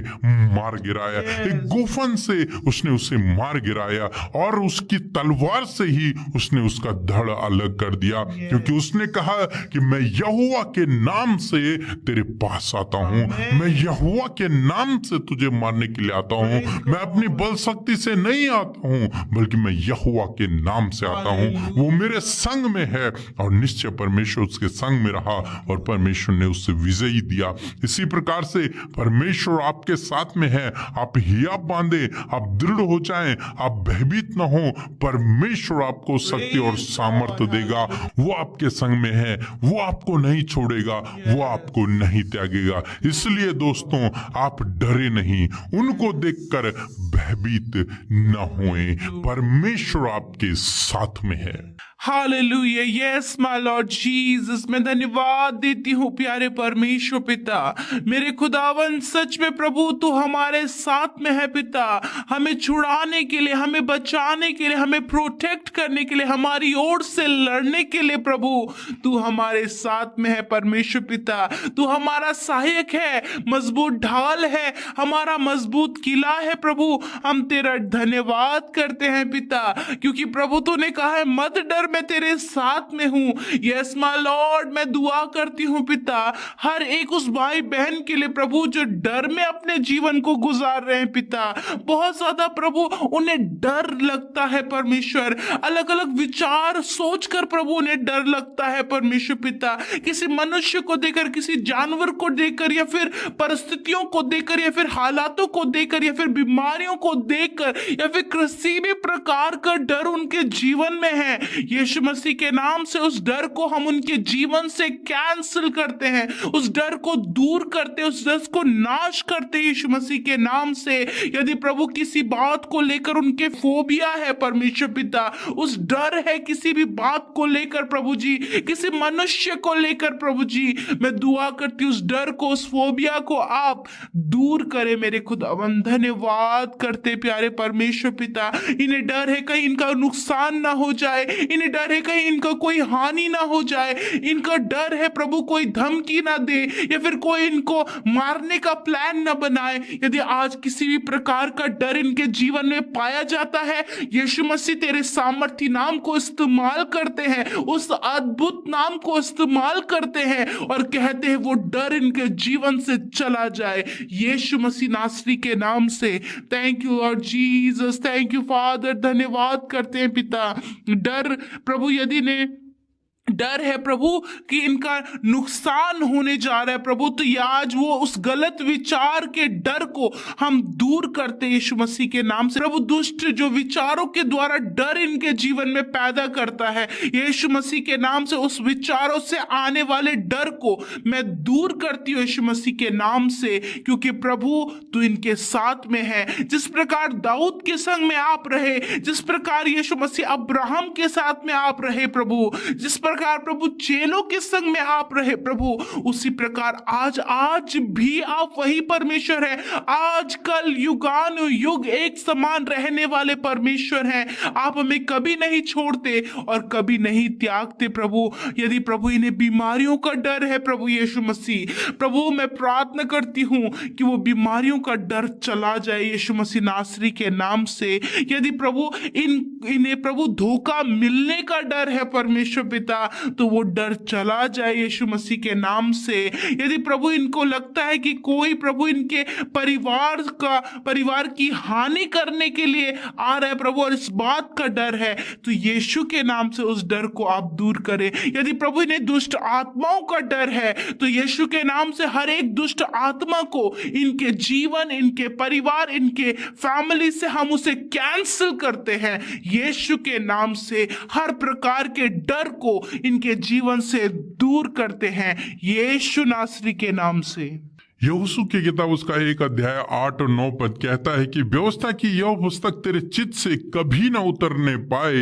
मार गिराया, एक गुफन से उसने उसे मार गिराया और उसकी तलवार से ही उसने उसका धड़ अलग कर दिया, क्योंकि उसने कहा कि मैं यहोवा के नाम से तेरे पास आता हूँ, मैं यहोवा के नाम से तुझे मारने के लिए आता हूँ। मैं अपनी बल शक्ति से नहीं आता हूँ, बल्कि मैं यहोवा के नाम से आता हूँ। वो मेरे संग में है और निश्चय परमेश्वर उसके संग में रहा और परमेश्वर ने उससे विजयी दिया। इसी प्रकार से परमेश्वर आपके साथ में है। आप हियाब बांधे, आप दृढ़ हो जाएं, आप भयभीत न हो। परमेश्वर आपको शक्ति और सामर्थ्य देगा। वो आपके संग में है, वो आपको नहीं छोड़ेगा, वो आपको नहीं त्यागेगा। इसलिए दोस्तों, आप डरे नहीं, उनको देखकर भयभीत न होएं। परमेश्वर आपके साथ में है। Hallelujah, yes my Lord Jesus. मैं धन्यवाद देती हूँ प्यारे परमेश्वर पिता, मेरे खुदावन, सच में प्रभु तू हमारे साथ में है पिता। हमें छुड़ाने के लिए, हमें बचाने के लिए, हमें प्रोटेक्ट करने के लिए, हमारी ओर से लड़ने के लिए प्रभु तू हमारे साथ में है परमेश्वर पिता। तू हमारा सहायक है, मजबूत ढाल है, हमारा मजबूत किला है प्रभु। हम तेरा धन्यवाद करते हैं पिता, क्योंकि प्रभु तूने कहा है मत डर, मैं तेरे साथ में हूं। यस माय लॉर्ड, मैं दुआ करती हूं पिता हर एक उस भाई बहन के लिए प्रभु जो डर में अपने जीवन को गुजार रहे हैं पिता। बहुत ज्यादा प्रभु उन्हें डर लगता है परमेश्वर, अलग अलग विचार सोचकर प्रभु उन्हें डर लगता है परमेश्वर पिता। किसी मनुष्य को देखकर, किसी जानवर को देखकर, या फिर परिस्थितियों को देखकर, या फिर हालातों को देखकर, या फिर बीमारियों को देखकर, या फिर किसी भी प्रकार का डर उनके जीवन में है। यीशु मसीह के नाम से उस डर को हम उनके जीवन से कैंसिल करते हैं, उस डर को दूर करते हैं, उस डर को नाश करते हैं यीशु मसीह के नाम से। यदि प्रभु किसी बात को लेकर उनके फोबिया है परमेश्वर पिता, उस डर है किसी भी बात को लेकर प्रभु जी, किसी मनुष्य को लेकर प्रभु जी, मैं दुआ करती हूँ उस डर को, उस फोबिया को आप दूर करें मेरे खुदावंद। धन्यवाद करते प्यारे परमेश्वर पिता। इन्हें डर है कहीं इनका नुकसान ना हो जाए, इन्हें डर है कहीं इनका कोई हानि ना हो जाए, इनका डर है प्रभु कोई धमकी ना दे या फिर कोई इनको मारने का प्लान ना बनाए। यदि आज किसी भी प्रकार का डर इनके जीवन में पाया जाता है, यीशु मसीह तेरे सामर्थी नाम को इस्तेमाल करते हैं, उस अद्भुत नाम को इस्तेमाल करते हैं और कहते हैं वो डर इनके जीवन से चला जाए यीशु मसीह नासरी के नाम से। Thank you Lord Jesus, thank you father. धन्यवाद करते हैं पिता। डर प्रभु यदि ने डर है प्रभु कि इनका नुकसान होने जा रहा है प्रभु, तो आज वो उस गलत विचार के डर को हम दूर करते यीशु मसीह के नाम से। प्रभु दुष्ट जो विचारों के द्वारा डर इनके जीवन में पैदा करता है, यीशु मसीह के नाम से उस विचारों से आने वाले डर को मैं दूर करती हूँ यीशु मसीह के नाम से, क्योंकि प्रभु तू इनके साथ में है। जिस प्रकार दाऊद के संग में आप रहे, जिस प्रकार यीशु मसीह अब्राहम के साथ में आप रहे प्रभु, जिस प्रकार प्रभु चेलों के संग में आप रहे प्रभु, उसी प्रकार आज भी आप वही परमेश्वर है, आज कल युगानु युग एक समान रहने वाले परमेश्वर हैं। आप हमें कभी नहीं छोड़ते और कभी नहीं त्यागते प्रभु। यदि प्रभु इन्हें बीमारियों का डर है प्रभु यीशु मसीह, प्रभु मैं प्रार्थना करती हूँ कि वो बीमारियों का डर चला जाए यीशु मसीह नासरी के नाम से। यदि प्रभु इन्हें प्रभु धोखा मिलने का डर है परमेश्वर पिता, तो वो डर चला जाए यीशु मसीह के नाम से। यदि प्रभु इनको लगता है कि कोई प्रभु इनके परिवार की हानि करने के लिए आ रहा है प्रभु और इस बात का डर है, तो यीशु के नाम से उस डर को आप दूर करें। यदि प्रभु इन्हें दुष्ट आत्माओं का डर है, तो यीशु के नाम से हर एक दुष्ट आत्मा को इनके जीवन, इनके परिवार, इनके फैमिली से हम उसे कैंसिल करते हैं यीशु के नाम से। हर प्रकार के डर को इनके जीवन से दूर करते हैं यीशु नासरी के नाम से। यहोशू की किताब उसका 1 अध्याय 8 और 9 पद कहता है कि व्यवस्था की यह पुस्तक तेरे चित्त से कभी ना उतरने पाए,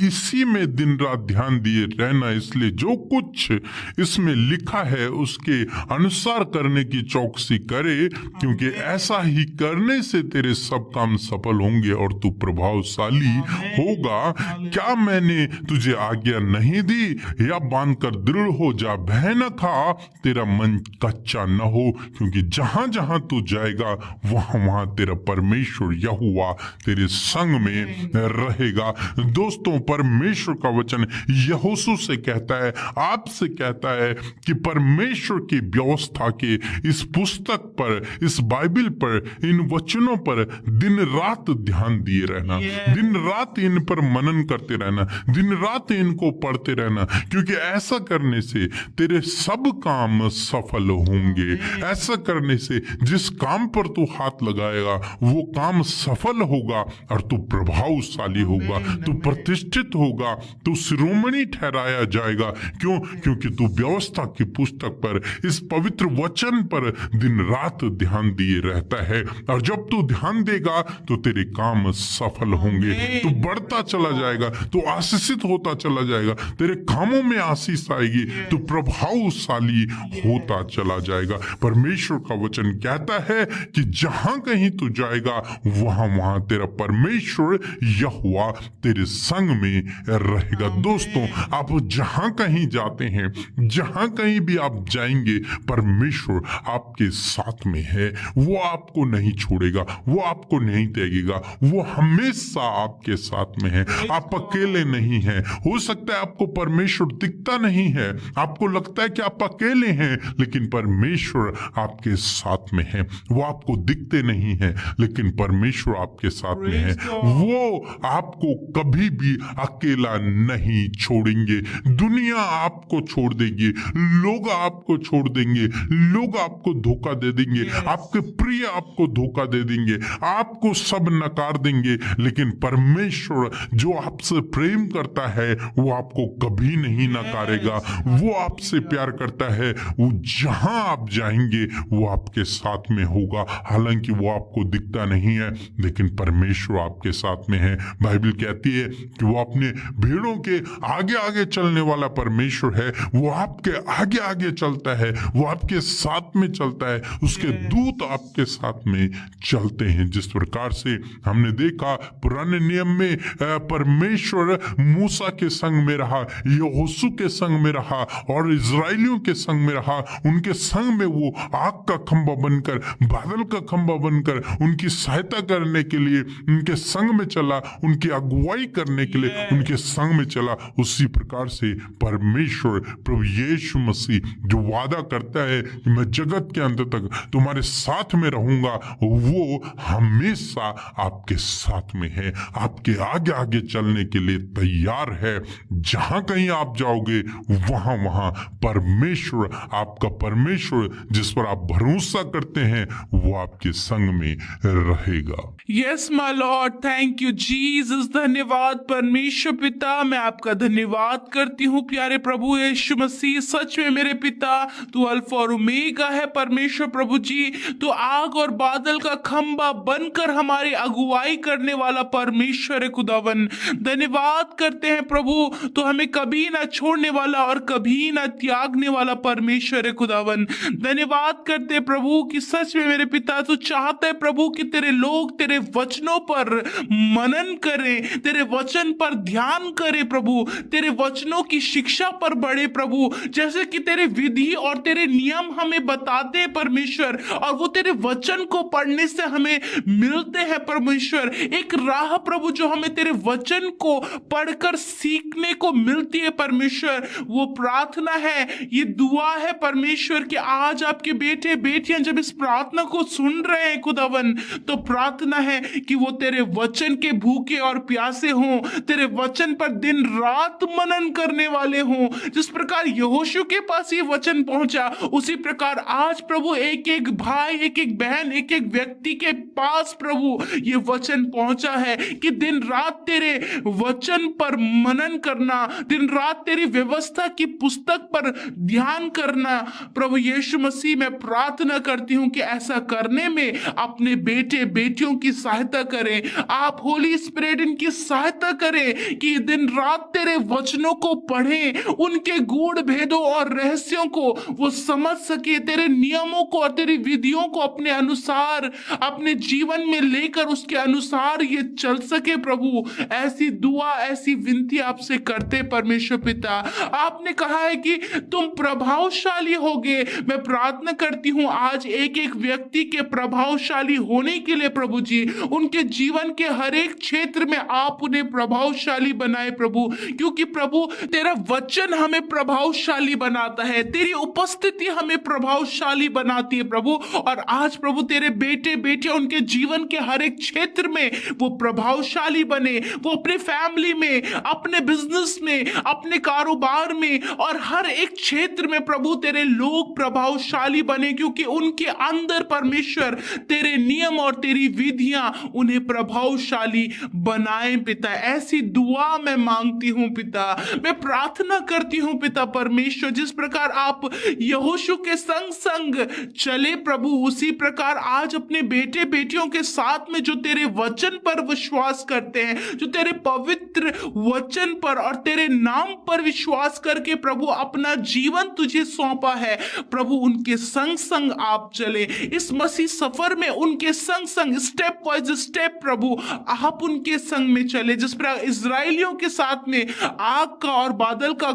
इसी में दिन रात ध्यान दिए रहना, इसलिए जो कुछ इसमें लिखा है उसके अनुसार करने की चौकसी करे, क्योंकि ऐसा ही करने से तेरे सब काम सफल होंगे और तू प्रभावशाली होगा। क्या मैंने तुझे आज्ञा नहीं दी? या बांध कर दृढ़ हो जा, भय न खा, तेरा मन कच्चा न हो, क्योंकि जहां जहां तू जाएगा वहां वहां तेरा परमेश्वर यहोवा तेरे संग में रहेगा। दोस्तों, परमेश्वर का वचन यहोशू से कहता है, आपसे कहता है कि परमेश्वर की व्यवस्था के इस पुस्तक पर, इस बाइबल पर, इन वचनों पर दिन रात ध्यान दिए रहना, दिन रात इन पर मनन करते रहना, दिन रात इनको पढ़ते रहना, क्योंकि ऐसा करने से तेरे सब काम सफल होंगे। ऐसा करने से जिस काम पर तू हाथ लगाएगा वो काम सफल होगा और तू प्रभावशाली होगा, तू प्रतिष्ठित होगा, तू शिरोमणि ठहराया जाएगा। क्यों? क्योंकि तू व्यवस्था की पुस्तक पर, इस पवित्र वचन पर दिन रात ध्यान दिए रहता है, और जब तू ध्यान देगा तो तेरे काम सफल होंगे, तू बढ़ता चला जाएगा, तू आशीषित होता चला जाएगा, तेरे कामों में आशीष आएगी, तू प्रभावशाली होता चला जाएगा। परमेश्वर का वचन कहता है कि जहां कहीं तू जाएगा वहां वहां तेरा परमेश्वर यहोवा तेरे संग में रहेगा। दोस्तों, आप जहां कहीं जाते हैं, जहां कहीं भी आप जाएंगे, परमेश्वर आपके साथ में है। वो आपको नहीं छोड़ेगा, वो आपको नहीं त्यागेगा, वो हमेशा आपके साथ में है। आप अकेले नहीं हैं। हो सकता है आपको परमेश्वर दिखता नहीं है, आपको लगता है कि आप अकेले हैं, लेकिन परमेश्वर आपके साथ में है। वो आपको दिखते नहीं है, लेकिन परमेश्वर आपके साथ में है। वो आपको कभी भी अकेला नहीं छोड़ेंगे। दुनिया आपको छोड़ देगी, लोग आपको छोड़ देंगे, लोग आपको धोखा दे देंगे, आपके प्रिय आपको धोखा दे देंगे, आपको सब नकार देंगे, लेकिन परमेश्वर जो आपसे प्रेम करता है वो आपको कभी नहीं नकारेगा। वो आपसे प्यार करता है, वो जहां आप जाएंगे वो आपके साथ में होगा। हालांकि वो आपको दिखता नहीं है, लेकिन परमेश्वर आपके साथ में है। बाइबल कहती है कि वो अपने भेड़ों के आगे आगे चलने वाला परमेश्वर है। वो आपके आगे आगे चलता है, वो आपके साथ में चलता है, उसके दूत आपके साथ में चलते हैं। जिस प्रकार से हमने देखा पुराने नियम में परमेश्वर मूसा के संग में रहा, यहोशू के संग में रहा और इजराइलियों के संग में रहा। उनके संग में वो आग का खंभा बनकर, बादल का खंभा बनकर उनकी सहायता करने के लिए उनके संग में चला, उनकी अगुवाई करने के लिए उनके संग में चला। उसी प्रकार से परमेश्वर प्रभु यीशु मसीह जो वादा करता है कि मैं जगत के अंत तक तुम्हारे साथ में रहूंगा, वो हमेशा आपके साथ में है, आपके आगे आगे चलने के लिए तैयार है। जहां कहीं आप जाओगे वहां वहां परमेश्वर, आपका परमेश्वर जिस पर आप आप भरोसा करते हैं वो आपके संग में रहेगा। Yes my Lord, thank you Jesus. धन्यवाद परमेश्वर पिता, मैं आपका धन्यवाद करती हूँ प्यारे प्रभु यीशु मसीह। सच में मेरे पिता तू अल्फा और ओमेगा है परमेश्वर प्रभु जी। तू आग और बादल का खंबा बनकर हमारी अगुवाई करने वाला परमेश्वर है खुदावन। धन्यवाद करते हैं प्रभु, तो हमें कभी ना छोड़ने वाला और कभी ना त्यागने वाला परमेश्वर है खुदावन। धन्यवाद करते हैं प्रभु कि सच में मेरे पिता तू चाहता है प्रभु कि तेरे लोग तेरे वचनों पर मनन करें, तेरे वचन पर ध्यान करें प्रभु, तेरे वचनों की शिक्षा पर बढ़े प्रभु। जैसे कि तेरे विधि और तेरे नियम हमें बताते हैं परमेश्वर, और वो तेरे वचन को पढ़ने से हमें मिलते हैं परमेश्वर। एक राह प्रभु जो हमें तेरे वचन को पढ़कर सीखने को मिलती है परमेश्वर। वो प्रार्थना है, ये दुआ है परमेश्वर कि आज आपके बेटे बेटियां जब इस प्रार्थना को सुन रहे हैं खुदावन, तो प्रार्थना है कि वो तेरे वचन के भूखे और प्यासे हों, तेरे वचन पर दिन रात मनन करने वाले हों। जिस प्रकार यहोशू के पास ये वचन पहुंचा, उसी प्रकार आज प्रभु एक एक भाई, एक एक बहन, एक एक व्यक्ति के पास प्रभु ये वचन पहुंचा है कि दिन रात तेरे वचन पर मनन करना, दिन रात तेरी व्यवस्था की पुस्तक पर ध्यान करना। प्रभु यीशु मसीह, मैं प्रार्थना करती हूं कि ऐसा करने में अपने बेटे बेटियों की सहायता करें। आप होली स्पिरिट इनकी सहायता करें कि दिन रात तेरे वचनों को पढ़ें, उनके गूढ़ भेदों और रहस्यों को वो समझ सके, तेरे नियमों को और तेरी विधियों को अपने अनुसार अपने जीवन में लेकर उसके अनुसार ये चल सके प्रभु। ऐसी दुआ, ऐसी विनती आपसे करते परमेश्वर पिता। आपने कहा है कि तुम प्रभावशाली होगे। मैं प्रार्थना करती हूं आज एक एक व्यक्ति के प्रभावशाली होने के लिए प्रभु जी, उनके जीवन के हर एक क्षेत्र में आप उन्हें प्रभावशाली बनाए प्रभु, क्योंकि प्रभु तेरा वचन हमें प्रभावशाली बनाता है, तेरी उपस्थिति हमें प्रभावशाली बनाती है प्रभु। और आज प्रभु तेरे बेटे बेटियां उनके जीवन के हर एक क्षेत्र में वो प्रभावशाली बने, वो अपने फैमिली में, अपने बिजनेस में, अपने कारोबार में और हर एक क्षेत्र में प्रभु तेरे लोग प्रभावशाली बने, क्योंकि उनके अंदर परमेश्वर तेरे नियम और तेरी विधियां उन्हें प्रभावशाली बनाए पिता। ऐसी दुआ मैं मांगती हूं पिता, मैं प्रार्थना करती हूं पिता परमेश्वर। जिस प्रकार आप यहोशू के संग संग चले प्रभु, उसी प्रकार आज अपने बेटे बेटियों के साथ में जो तेरे वचन पर विश्वास करते हैं, जो तेरे पवित्र वचन पर और तेरे नाम पर विश्वास करके प्रभु अपना जीवन तुझे सौंपा है प्रभु, उनके संग संग आप चले इस मसीह सफर में, उनके संग संग स्टेप वाइज स्टेप प्रभु आप उनके संग में चले। जिस प्रकार इजराइलियों के साथ में आग का और बादल का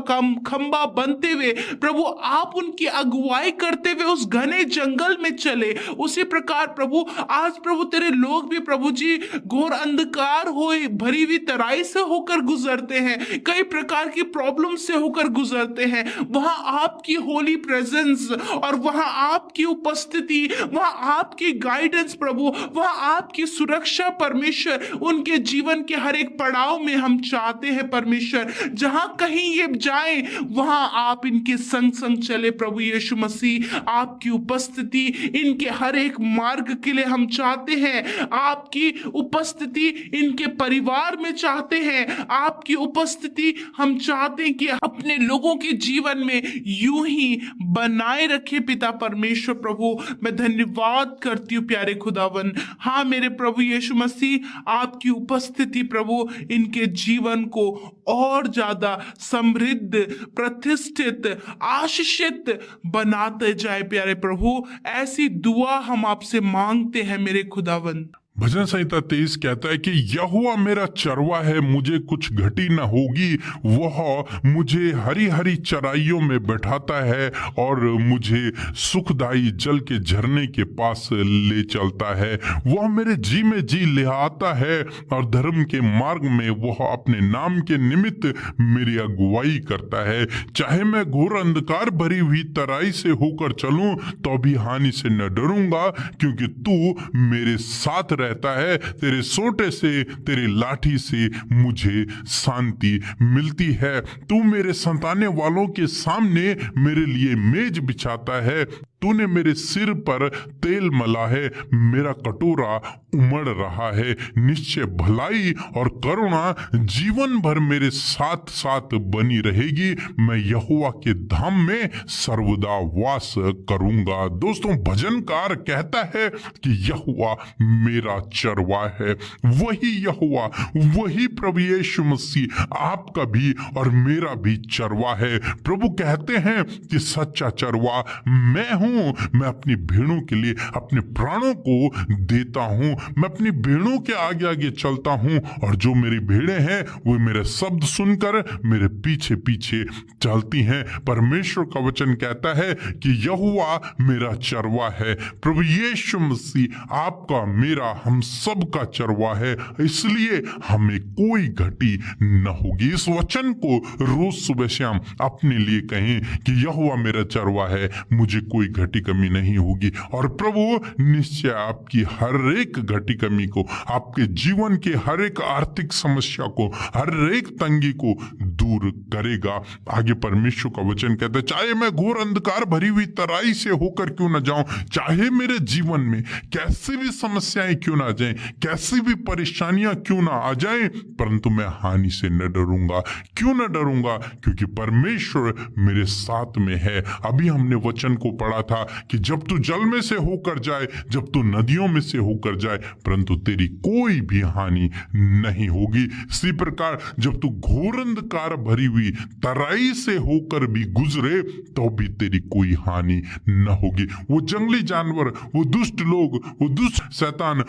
खंबा बनते हुए प्रभु आप उनकी अगुवाई करते हुए उस घने जंगल में चले, उसी प्रकार प्रभु आज प्रभु तेरे लोग भी प्रभु जी घोर अंधकार हो भरी हुई तराई से होकर गुजरते हैं, कई प्रकार की प्रॉब्लम से होकर गुजरते हैं। वहां आपकी होली प्रेजेंस और वहां आपकी उपस्थिति, वहां आपकी गाइडेंस प्रभु, वहां आपकी सुरक्षा परमेश्वर उनके जीवन के हर एक पड़ाव में हम चाहते हैं परमेश्वर। जहां कहीं ये जाएं वहां आप इनके संग संग चले प्रभु यीशु मसीह। आपकी उपस्थिति इनके हर एक मार्ग के लिए हम चाहते हैं, आपकी उपस्थिति इनके परिवार में चाहते हैं, आपकी उपस्थिति हम चाहते हैं कि अपने लोगों के जीवन में यूं ही बनाए रखे पिता परमेश्वर प्रभु। मैं धन्यवाद करती हूँ प्यारे खुदावन। हाँ मेरे प्रभु यीशु मसीह, आपकी उपस्थिति प्रभु इनके जीवन को और ज्यादा समृद्ध, प्रतिष्ठित, आशीषित बनाते जाए प्यारे प्रभु। ऐसी दुआ हम आपसे मांगते हैं मेरे खुदावन। भजन संहिता 23 कहता है कि यहोवा मेरा चरवा है, मुझे कुछ घटी न होगी। वह मुझे हरी हरी चराइयों में बैठाता है और मुझे सुखदाई जल के झरने के पास ले चलता है। वह मेरे जी में जी ले आता है और धर्म के मार्ग में वह अपने नाम के निमित्त मेरी अगुवाई करता है। चाहे मैं घोर अंधकार भरी हुई तराई से होकर चलूं तो भी हानि से न डरूंगा, क्योंकि तू मेरे साथ कहता है तेरे सोटे से, तेरी लाठी से मुझे शांति मिलती है। तू मेरे संताने वालों के सामने मेरे लिए मेज बिछाता है। तूने मेरे सिर पर तेल मला है, मेरा कटोरा उमड़ रहा है। निश्चय भलाई और करुणा जीवन भर मेरे साथ साथ बनी रहेगी। मैं यहोवा के धाम में सर्वदा वास करूंगा। दोस्तों, भजनकार कहता है कि यहोवा मेरा चरवा है। वही यहोवा, वही प्रभु यीशु मसीह आपका भी और मेरा भी चरवा है। प्रभु कहते हैं कि सच्चा चरवा मैं हूं। मैं अपनी भेड़ों के लिए अपने प्राणों को देता हूं। मैं अपनी भेड़ों के आगे आगे चलता हूं और जो मेरी भेड़ें हैं वो मेरे शब्द सुनकर मेरे पीछे पीछे चलती हैं। परमेश्वर का वचन कहता है कि यहोवा मेरा चरवा है। प्रभु यीशु मसीह आपका, मेरा, हम सब का चरवा है, इसलिए हमें कोई घटी न होगी। इस वचन को रोज सुबह शाम अपने लिए कहें कि यहोवा मेरा चरवा है, मुझे कोई घटी कमी नहीं होगी। और प्रभु निश्चय आपकी हर एक घटी कमी को, आपके जीवन के हर एक आर्थिक समस्या को, हर एक तंगी को दूर करेगा। आगे परमेश्वर का वचन कहता है, चाहे मैं घोर अंधकार भरी हुई तराई से होकर क्यों न जाऊं, चाहे मेरे जीवन में कैसी भी समस्याएं क्यों ना आ जाएं, कैसी भी परेशानियां क्यों ना आ जाएं, परंतु मैं हानि से न डरूंगा। क्यों न डरूंगा? क्योंकि परमेश्वर मेरे साथ में है। अभी हमने वचन को पढ़ा था कि जब तू जल में से होकर जाए, जब तू नदियों में से होकर जाए, परंतु तेरी कोई भी हानि नहीं होगी। इसी प्रकार जब तू घोर अंधकार भरी हुई तराई से होकर भी गुजरे तो भी तेरी कोई हानि न होगी। वो जंगली जानवर, वो दुष्ट लोग, वो दुष्ट शैतान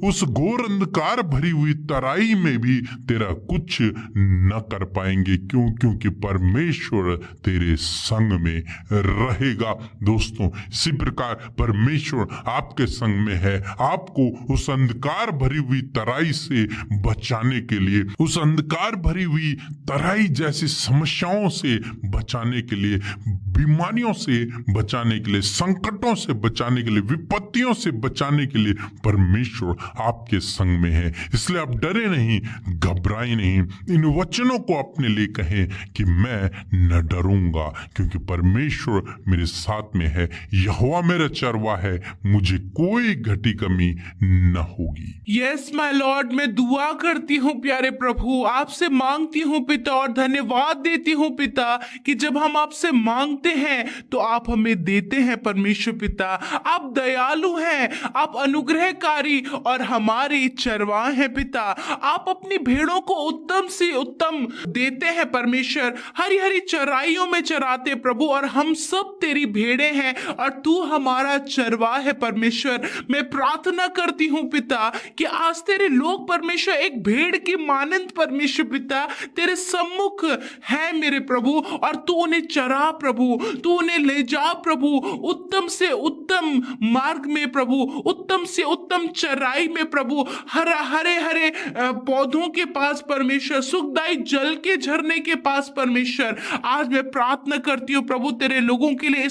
उस घोर अंधकार भरी हुई तराई में भी तेरा कुछ न कर पाएंगे। क्यों? क्योंकि परमेश्वर तेरे संग में रहेगा। दोस्तों, इसी प्रकार परमेश्वर आपके संग में है। आपको उस अंधकार भरी हुई तराई से बचाने के लिए, उस अंधकार भरी हुई तराई जैसी समस्याओं से बचाने के लिए, बीमारियों से बचाने के लिए, संकटों से बचाने के लिए, विपत्तियों से बचाने के लिए परमेश्वर आपके संग में है। इसलिए आप डरे नहीं, घबराए नहीं। इन वचनों को अपने लिए कहें कि मैं न डरूंगा क्योंकि परमेश्वर मेरे साथ में है। यहोवा मेरा चरवा है, मुझे कोई घटी कमी न होगी। यस माय लॉर्ड, मैं दुआ करती हूँ प्यारे प्रभु, आपसे मांगती हूँ पिता और धन्यवाद देती हूँ पिता कि जब हम आपसे मांगते हैं तो आप हमें देते हैं। परमेश्वर पिता, आप दयालु हैं, आप अनुग्रहकारी और हमारे चरवाह हैं पिता। आप अपनी भेड़ों को उत्तम से उत्तम देते हैं परमेश्वर। हरी हरी चराइयों में चराते प्रभु, और हम सब तेरी भेड़ें हैं और तू हमारा चरवाह है परमेश्वर। मैं प्रार्थना करती हूँ पिता कि आज तेरे लोग परमेश्वर एक भेड़ की मानंद परमेश्वर पिता तेरे सम्मुख है मेरे प्रभु, और तू उन्हें चरा प्रभु, तू उन्हें ले जा प्रभु उत्तम से उत्तम मार्ग में प्रभु, उत्तम से उत्तम चराई में प्रभु, हरे हरे पौधों के पास परमेश्वर, सुखदायी जल के झरने के पास परमेश्वर। आज मैं प्रार्थना करती हूँ प्रभु तेरे लोगों के लिए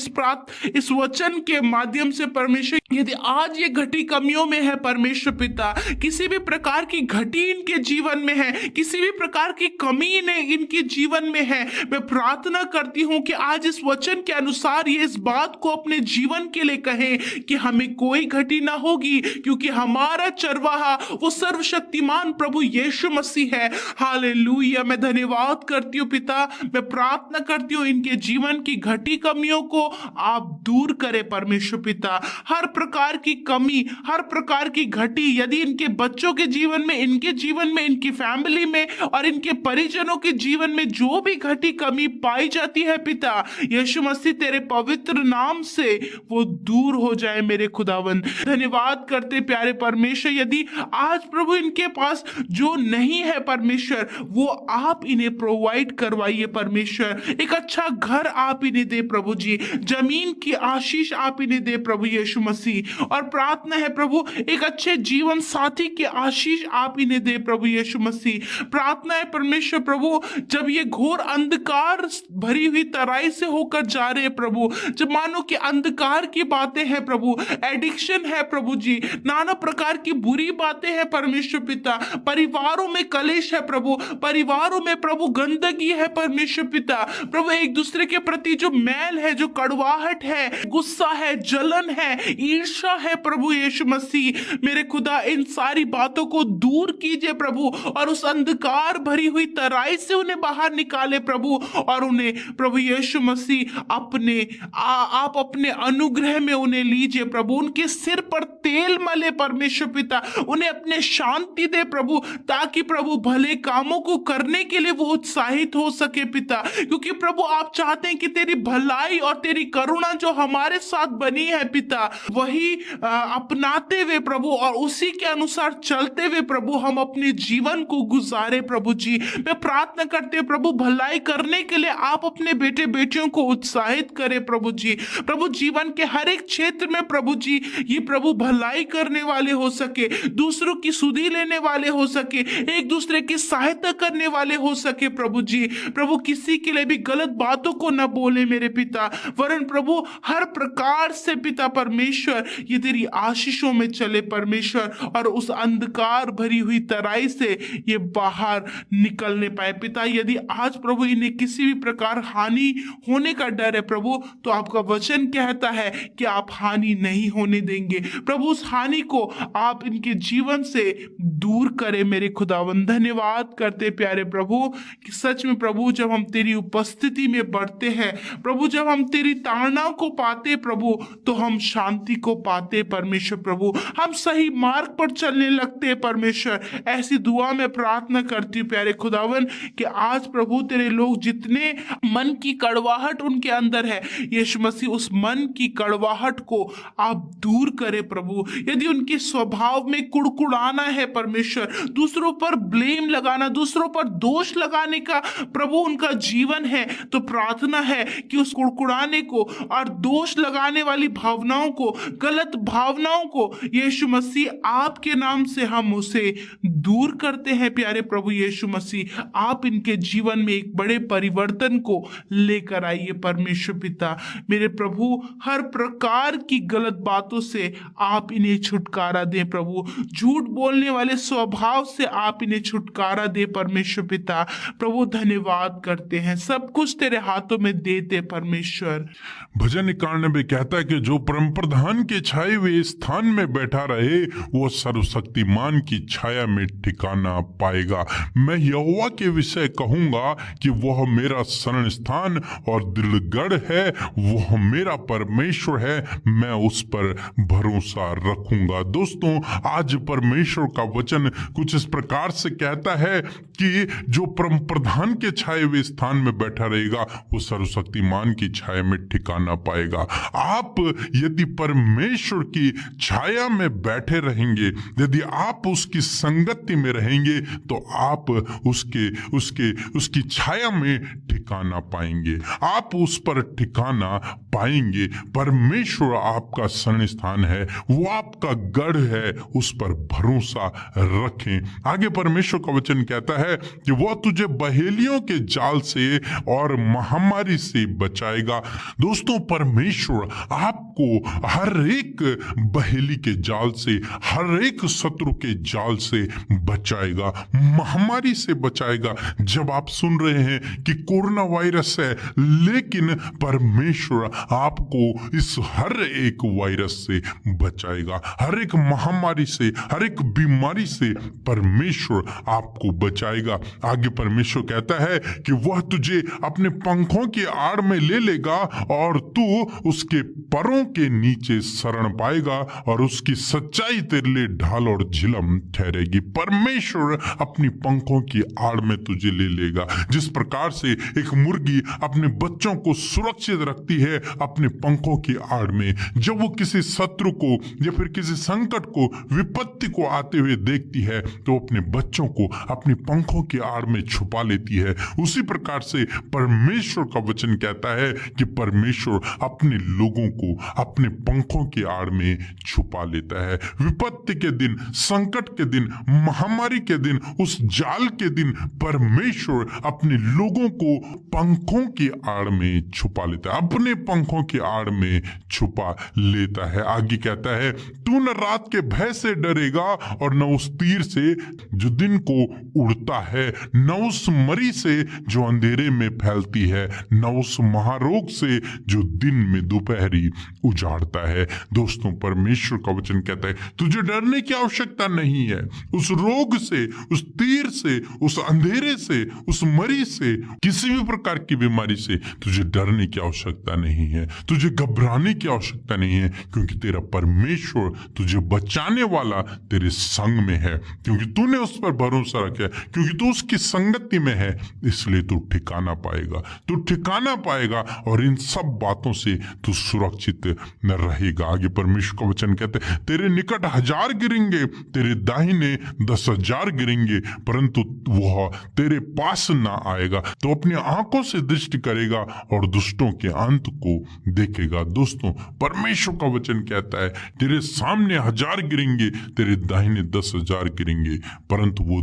इस वचन के माध्यम से परमेश्वर, यदि आज ये घटी कमियों में है परमेश्वर पिता, किसी भी प्रकार की घटी इनके जीवन में है, किसी भी प्रकार की कमी इनके जीवन में है, मैं प्रार्थना करती हूँ कि आज इस वचन के अनुसार ये इस बात को अपने जीवन के लिए कहें कि हमें कोई घटी ना होगी क्योंकि हमारा चरवाहा वो सर्वशक्तिमान प्रभु यीशु मसीह है। हालेलुया। मैं धन्यवाद करती हूँ पिता, मैं प्रार्थना करती हूँ इनके जीवन की घटी कमियों को आप दूर करें परमेश्वर पिता। हर प्रकार की कमी, हर प्रकार की घटी यदि इनके बच्चों के जीवन में, इनके जीवन में, इनकी फैमिली में और इनके परिजनों के जीवन में जो भी घटी कमी पाई जाती है पिता, यीशु मसीह तेरे पवित्र नाम से वो दूर हो जाए मेरे खुदावन। धन्यवाद करते प्यारे परमेश्वर, यदि आज प्रभु इनके पास जो नहीं है परमेश्वर वो आप इन्हें प्रोवाइड करवाइए परमेश्वर। एक अच्छा घर आप इन्हें दे प्रभु जी, जमीन की आशीष आप इन्हें दे प्रभु यीशु मसीह। और प्रार्थना है प्रभु एक अच्छे जीवन साथी की आशीष आप इन्हें दे प्रभु यीशु मसीह। प्रार्थना है परमेश्वर प्रभु जब ये घोर अंधकार भरी हुई तराई से होकर होकर जा रहे हैं प्रभु, जब मानो कि अंधकार की बातें हैं प्रभु, एडिक्शन है प्रभु जी, नाना प्रकार की बुरी बातें हैं परमेश्वर पिता, परिवारों में कलेश है प्रभु, परिवारों में प्रभु गंदगी है परमेश्वर पिता, प्रभु एक दूसरे के प्रति जो मैल है, जो कड़वाहट है, गुस्सा है, जलन है, ईर्ष्या है प्रभु यीशु मसीह, मेरे खुदा इन सारी बातों को दूर कीजिए प्रभु, और उस अंधकार भरी हुई तराई से उन्हें बाहर निकाले प्रभु, और उन्हें प्रभु यीशु मसीह आप अपने अनुग्रह में उन्हें लीजिए प्रभु, उनके सिर पर तेल मले परमेश्वर पिता, उन्हें अपने शांति दे प्रभु, ताकि प्रभु भले कामों को करने के लिए वो उत्साहित हो सके पिता, क्योंकि प्रभु आप चाहते हैं कि तेरी भलाई और तेरी करुणा जो हमारे साथ बनी है पिता, वही अपनाते हुए प्रभु और उसी के अनुसार चलते हुए प्रभु हम अपने जीवन को गुजारे प्रभु जी। मैं प्रार्थना करते हैं प्रभु भलाई करने के लिए आप अपने बेटे बेटियों को उत्साहित करें प्रभु जी। प्रभु जीवन के हर एक क्षेत्र में प्रभु जी ये प्रभु भलाई करने वाले हो सके, दूसरों की सुधि लेने वाले हो सके, एक दूसरे की सहायता करने वाले हो सके प्रभु जी। प्रभु किसी के लिए भी गलत बातों को न बोले मेरे पिता, वरन प्रभु हर प्रकार से पिता परमेश्वर ये तेरी आशीषों में चले परमेश्वर, और उस अंधकार भरी हुई तराई से ये बाहर निकलने पाए पिता। यदि आज प्रभु इन्हें किसी भी प्रकार हानि होने का डर है प्रभु, तो आपका वचन कहता है कि आप हानि नहीं होने देंगे प्रभु, उस हानि को आप इनके जीवन से दूर करें मेरे खुदावन। धन्यवाद करते प्यारे प्रभु कि सच में प्रभु जब हम तेरी उपस्थिति में बढ़ते हैं प्रभु, जब हम तेरी ताड़ना को पाते प्रभु, तो हम शांति को पाते परमेश्वर प्रभु, हम सही मार्ग पर चलने लगते हैं परमेश्वर। ऐसी दुआ में प्रार्थना करती हूँ प्यारे खुदावन कि आज प्रभु तेरे लोग जितने मन की कड़वाहट उनके अंदर है, यीशु मसीह उस मन की कड़वाहट को आप दूर करें प्रभु। यदि उनके स्वभाव में कुड़कुड़ाना है परमेश्वर, दूसरों पर ब्लेम लगाना, दूसरों पर दोष लगाने का प्रभु उनका जीवन है, तो प्रार्थना है कि उस कुड़कुड़ाने को और दोष लगाने वाली भावनाओं को, गलत भावनाओं को यीशु मसीह आपके नाम से हम उसे दूर करते हैं प्यारे प्रभु यीशु मसीह। आप इनके जीवन में एक बड़े परिवर्तन को लेकर आइए परमेश्वर पिता। मेरे प्रभु हर प्रकार की गलत बातों से आप इन्हें छुटकारा दें प्रभु, झूठ बोलने वाले स्वभाव से आप इन्हें छुटकारा दे परमेश्वर पिता। प्रभु धन्यवाद करते हैं, सब कुछ तेरे हाथों में देते परमेश्वर। भजन 91 कहता है कि जो परम प्रधान के छाए हुए स्थान में बैठा रहे वो सर्वशक्तिमान की छाया में ठिकाना पाएगा। मैं यहोवा के विषय कहूंगा कि वह मेरा शरण स्थान और दृढ़गढ़ है, वह मेरा परमेश्वर है, मैं उस पर भरोसा रखूंगा। दोस्तों आज परमेश्वर का वचन कुछ इस प्रकार से कहता है कि जो परम प्रधान के छाए हुए स्थान में बैठा रहेगा वो सर्वशक्तिमान की छाया में ठिकाना पाएगा। आप यदि परमेश्वर की छाया में बैठे रहेंगे, यदि आप उसकी संगति में रहेंगे, तो आप उसकी छाया में ठिकाना पाएंगे, आप उस पर ठिकाना पाएंगे। परमेश्वर आपका शरण स्थान है, वो आपका गढ़ है, उस पर भरोसा रखें। आगे परमेश्वर का वचन कहता है कि वह तुझे बहेलियों के जाल से और महामारी से बचाएगा। दोस्तों परमेश्वर आपको हर एक बहेली के जाल से, हर एक शत्रु के जाल से बचाएगा, महामारी से बचाएगा। जब आप सुन रहे हैं कि कोरोना वायरस है, लेकिन परमेश्वर आपको इस हर एक वायरस से बचाएगा, हर एक महामारी से, हर एक बीमारी से परमेश्वर आपको बचाएगा। आगे परमेश्वर कहता है कि वह तुझे अपने पंखों की आड़ में ले लेगा और तू उसके परों के नीचे शरण पाएगा और उसकी सच्चाई तेरे लिए ढाल और झिलम ठहरेगी। परमेश्वर अपनी पंखों की आड़ में तुझे ले लेगा। जिस प्रकार से एक मुर्गी अपने बच्चों को सुरक्षित रखती है अपने पंखों की आड़ में, जब वो किसी शत्रु को या फिर किसी संकट को, विपत्ति को आते हुए देखती है तो अपने बच्चों को अपनी पंखों की आड़ में छुपा लेती है। उसी प्रकार से परमेश्वर का वचन कहता है कि परमेश्वर अपने लोगों को अपने पंखों की आड़ में छुपा लेता है। विपत्ति के दिन, संकट के दिन, महामारी के दिन, उस जाल के दिन परमेश्वर अपने लोगों को पंखों की आड़ में छुपा लेता है, अपने पंखों की आड़ में छुपा लेता है। आगे कहता है, तू न रात के भय से डरेगा और न उस तीर से जो दिन को उड़ता है, न उस मरी से जो अंधेरे में फैलती है, न उस महारोग से जो दिन में दोपहरी उजाड़ता है। दोस्तों, परमेश्वर का वचन कहता है तुझे डरने की आवश्यकता नहीं है। उस रोग से, उस तीर से, उस अंधेरे से, उस मरी से, किसी भी प्रकार की बीमारी से तुझे डरने की आवश्यकता नहीं है, तुझे घबराने की आवश्यकता नहीं है, क्योंकि तेरा परमेश्वर तुझे बचाने वाला तेरे संग में है, क्योंकि तूने उस पर भरोसा रखा है, क्योंकि तू उसकी संगति में है, इसलिए तू ठिकाना पाएगा, तू ठिकाना पाएगा और इन सब बातों से तू सुरक्षित न रहेगा। आगे परमेश्वर का वचन कहते हैं, तेरे निकट 1000 गिरेंगे, तेरे दाहिने 10,000 गिरेंगे, परंतु वह तेरे पास ना आएगा। तो अपनी आंखों से दृष्टि करेगा और दुष्टों के अंत को देखेगा। दोस्तों, परमेश्वर का वचन कहता है तेरे सामने 1000 गिरेंगे, तेरे दाहिने 10,000 गिरेंगे, परंतु वो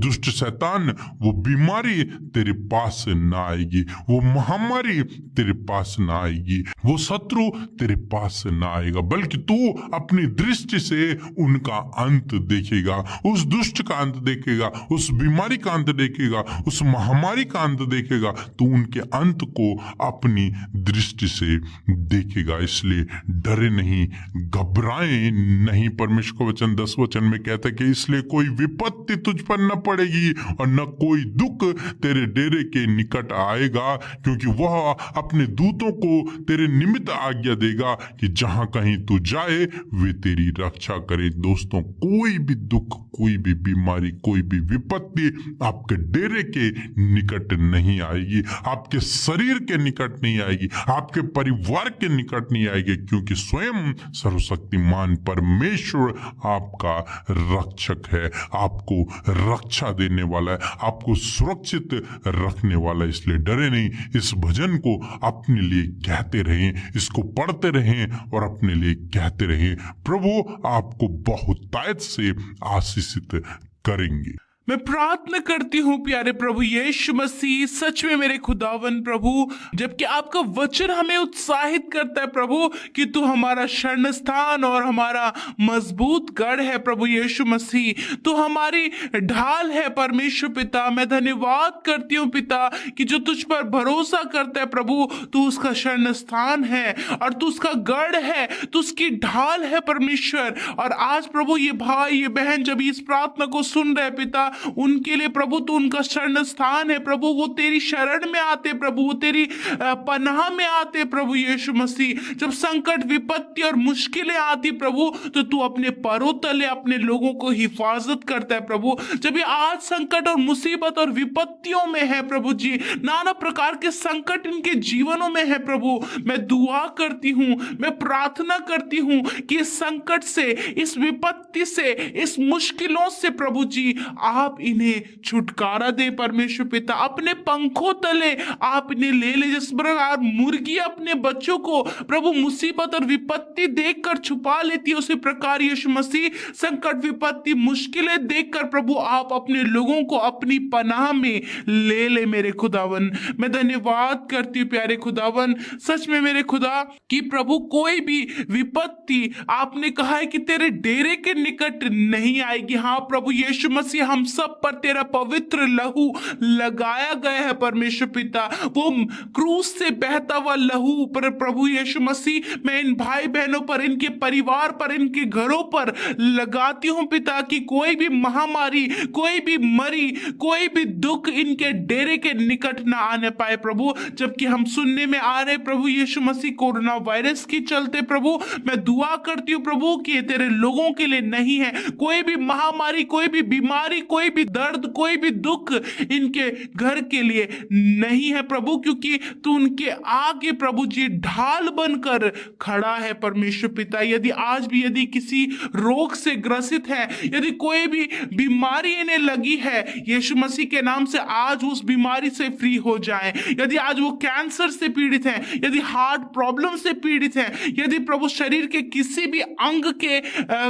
दुष्ट शैतान, वो बीमारी तेरे पास ना आएगी, वो महामारी तेरे पास ना आएगी, वो शत्रु तेरे पास ना आएगा, बल्कि तू अपनी दृष्टि से उनका अंत देखेगा, उस दुष्ट का अंत देखेगा, उस बीमारी का अंत देखेगा, उस महामारी का अंत देखेगा। तू उनके अंत को अपनी दृष्टि से देखेगा। इसलिए डरे नहीं, घबराए नहीं। परमेश्वर का वचन 10 वचन में कहता है कि इसलिए कोई विपत्ति तुझ पर न पड़ेगी और न कोई दुख तेरे डेरे के निकट आएगा, क्योंकि वह अपने दूतों को तेरे निमित्त आज्ञा देगा कि जहां कहीं तू जाए वे तेरी रक्षा करे। दोस्तों, कोई भी दुख, कोई भी बीमारी, कोई भी विपत्ति आपके डेरे के निकट नहीं आएगी, आपके शरीर के निकट नहीं आएगी, आपके परिवार के निकट नहीं आएगी, क्योंकि स्वयं सर्वशक्तिमान परमेश्वर आपका रक्षक है, आपको रक्षा देने वाला है, आपको सुरक्षित रखने वाला है। इसलिए डरे नहीं। इस भजन को अपने लिए कहते रहें, इसको पढ़ते रहें और अपने लिए कहते रहें। प्रभु आपको बहुतायत से आशीषित करेंगे। मैं प्रार्थना करती हूँ प्यारे प्रभु यीशु मसीह, सच में मेरे खुदावन प्रभु, जबकि आपका वचन हमें उत्साहित करता है प्रभु कि तू हमारा शरण स्थान और हमारा मजबूत गढ़ है प्रभु यीशु मसीह, तू हमारी ढाल है परमेश्वर पिता। मैं धन्यवाद करती हूँ पिता कि जो तुझ पर भरोसा करता है प्रभु, तू उसका शरण स्थान है और तू उसका गढ़ है, तू उसकी ढाल है परमेश्वर। और आज प्रभु ये भाई ये बहन जब इस प्रार्थना को सुन रहे पिता, उनके लिए प्रभु तू उनका शरण स्थान है प्रभु। वो तेरी शरण में आते प्रभु, वो तेरी पनाह में आते प्रभु यीशु मसीह। जब संकट, विपत्ति और मुश्किलें आती प्रभु, तो तू अपने परों तले अपने लोगों को हिफाजत करता है प्रभु। जब ये आज संकट और मुसीबत और विपत्तियों में है प्रभु जी, नाना प्रकार के संकट इनके जीवनों में है प्रभु, मैं दुआ करती हूँ, मैं प्रार्थना करती हूँ कि इस संकट से, इस विपत्ति से, इस मुश्किलों से प्रभु जी आप इन्हें छुटकारा दे परमेश्वर पिता। अपने पंखों तले आप इन्हें ले ले, जिस प्रकार मुर्गी अपने बच्चों को प्रभु मुसीबत और विपत्ति देखकर छुपा लेती है, उसी प्रकार यीशु मसीह संकट, विपत्ति, मुश्किलें देखकर प्रभु आप अपने लोगों को अपनी पनाह में ले ले मेरे खुदावन। मैं धन्यवाद करती हूँ प्यारे खुदावन, सच में मेरे खुदा कि प्रभु कोई भी विपत्ति आपने कहा है कि तेरे डेरे के निकट नहीं आएगी। हाँ प्रभु यीशु मसीह, हम सब पर तेरा पवित्र लहू लगाया गया है परमेश्वर पिता। वो क्रूस से बहता हुआ लहू पर प्रभु यीशु मसीह मैं इन भाई बहनों पर, इनके परिवार पर, इनके घरों पर लगाती हूं पिता कि कोई भी महामारी, कोई भी मरी, कोई भी दुख इनके डेरे के निकट ना आने पाए प्रभु। जबकि हम सुनने में आ रहे प्रभु यीशु मसीह कोरोना वायरस के चलते प्रभु, मैं दुआ करती हूँ प्रभु कि तेरे लोगों के लिए नहीं है कोई भी महामारी, कोई भी बीमारी, कोई भी दर्द, कोई भी दुख इनके घर के लिए नहीं है प्रभु, क्योंकि तू उनके आगे प्रभु जी ढाल बनकर खड़ा है परमेश्वर पिता। यदि आज भी यदि किसी रोग से ग्रसित है, यदि कोई भी बीमारी इन्हें लगी है, यीशु मसीह के नाम से आज उस बीमारी से फ्री हो जाए। यदि आज वो कैंसर से पीड़ित हैं, यदि हार्ट प्रॉब्लम से पीड़ित हैं, यदि प्रभु शरीर के किसी भी अंग के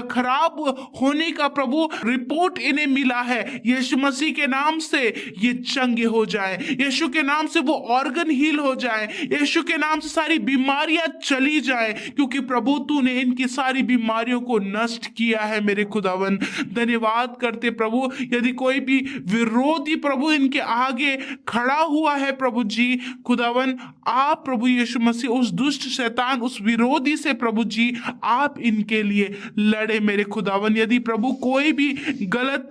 खराब होने का प्रभु रिपोर्ट इन्हें मिला है, है यीशु मसीह के नाम से ये चंगे हो जाए, यीशु के नाम से वो ऑर्गन हील हो जाए, यीशु के नाम से सारी बीमारियां चली जाए, क्योंकि प्रभु तूने इनकी सारी बीमारियों को नष्ट किया है मेरे खुदावन। धन्यवाद करते प्रभु, यदि कोई भी विरोधी प्रभु इनके आगे खड़ा हुआ है प्रभु जी खुदावन, आप प्रभु यीशु मसीह उस दुष्ट शैतान उस विरोधी से प्रभु जी आप इनके लिए लड़े मेरे खुदावन। यदि प्रभु कोई भी गलत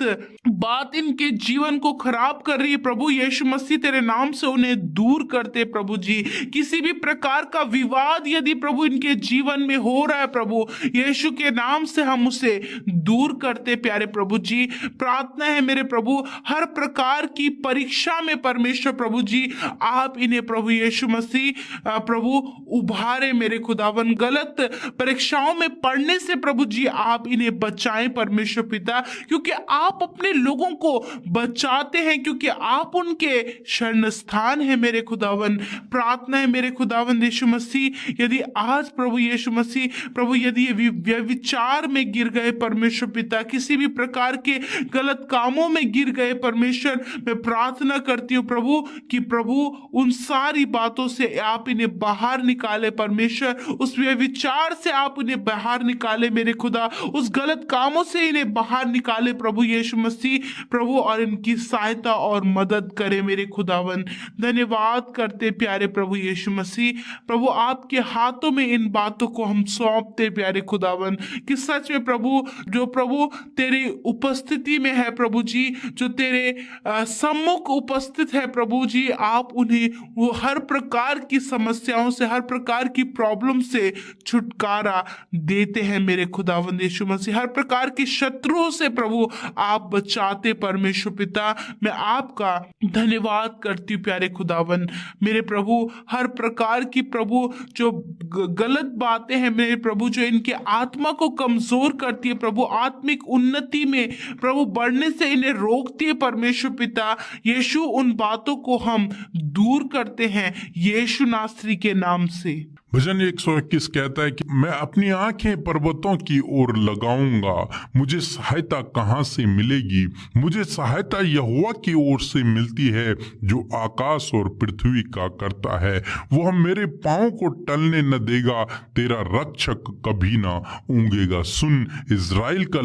बात इनके जीवन को खराब कर रही है प्रभु यीशु मसीह तेरे नाम से उन्हें दूर करते प्रभु जी। किसी भी प्रकार का विवाद यदि प्रभु इनके जीवन में हो रहा है प्रभु यीशु के नाम से हम उसे दूर करते प्यारे प्रभु जी। प्रार्थना है मेरे प्रभु, हर प्रकार की परीक्षा में परमेश्वर प्रभु जी आप इन्हें प्रभु यीशु मसीह प्रभु उभारे मेरे खुदावन। गलत परीक्षाओं में पढ़ने से प्रभु जी आप इन्हें बचाएं परमेश्वर पिता, क्योंकि आप अपने लोगों को बचाते हैं, क्योंकि आप उनके शरण स्थान है मेरे खुदावन। प्रार्थना है मेरे खुदावन यीशु मसीह, यदि आज प्रभु यीशु मसीह प्रभु यदि ये विचार में गिर गए परमेश्वर पिता, किसी भी प्रकार के गलत कामों में गिर गए परमेश्वर, मैं प्रार्थना करती हूँ प्रभु कि प्रभु उन सारी बातों से आप इन्हें बाहर निकाले परमेश्वर, उस विचार से आप उन्हें बाहर निकाले मेरे खुदा, उस गलत कामों से इन्हें बाहर निकाले प्रभु यीशु मसीह प्रभु, और इनकी सहायता और मदद करे मेरे खुदावन। धन्यवाद करते प्यारे प्रभु यीशु मसीह प्रभु, आपके हाथों में इन बातों को हम सौंपते प्यारे खुदावन, कि सच में प्रभु जो प्रभु तेरी उपस्थिति में है प्रभु जी, जो तेरे सम्मुख उपस्थित है प्रभु जी, आप उन्हें वो हर प्रकार की समस्याओं से हर प्रकार की प्रॉब्लम से छुटकारा देते हैं मेरे खुदावन यीशु मसीह। हर प्रकार की शत्रुओं से प्रभु आप बचाते परमेश्वर पिता, मैं आपका धन्यवाद करती हूँ प्यारे खुदावन मेरे प्रभु। हर प्रकार की प्रभु जो गलत बातें हैं मेरे प्रभु, जो इनके आत्मा को कमजोर करती है प्रभु, आत्मिक उन्नति में प्रभु बढ़ने से इन्हें रोकती है परमेश्वर पिता यीशु, उन बातों को हम दूर करते हैं यीशु नासरी के नाम से। भजन 121 कहता है कि मैं अपनी आंखें पर्वतों की ओर लगाऊंगा, मुझे सहायता कहां से मिलेगी? मुझे सहायता यहोवा की ओर से मिलती है जो आकाश और पृथ्वी का करता है। वह मेरे पांव को टलने न देगा, तेरा रक्षक कभी ना ऊंगेगा। सुन, इज़राइल का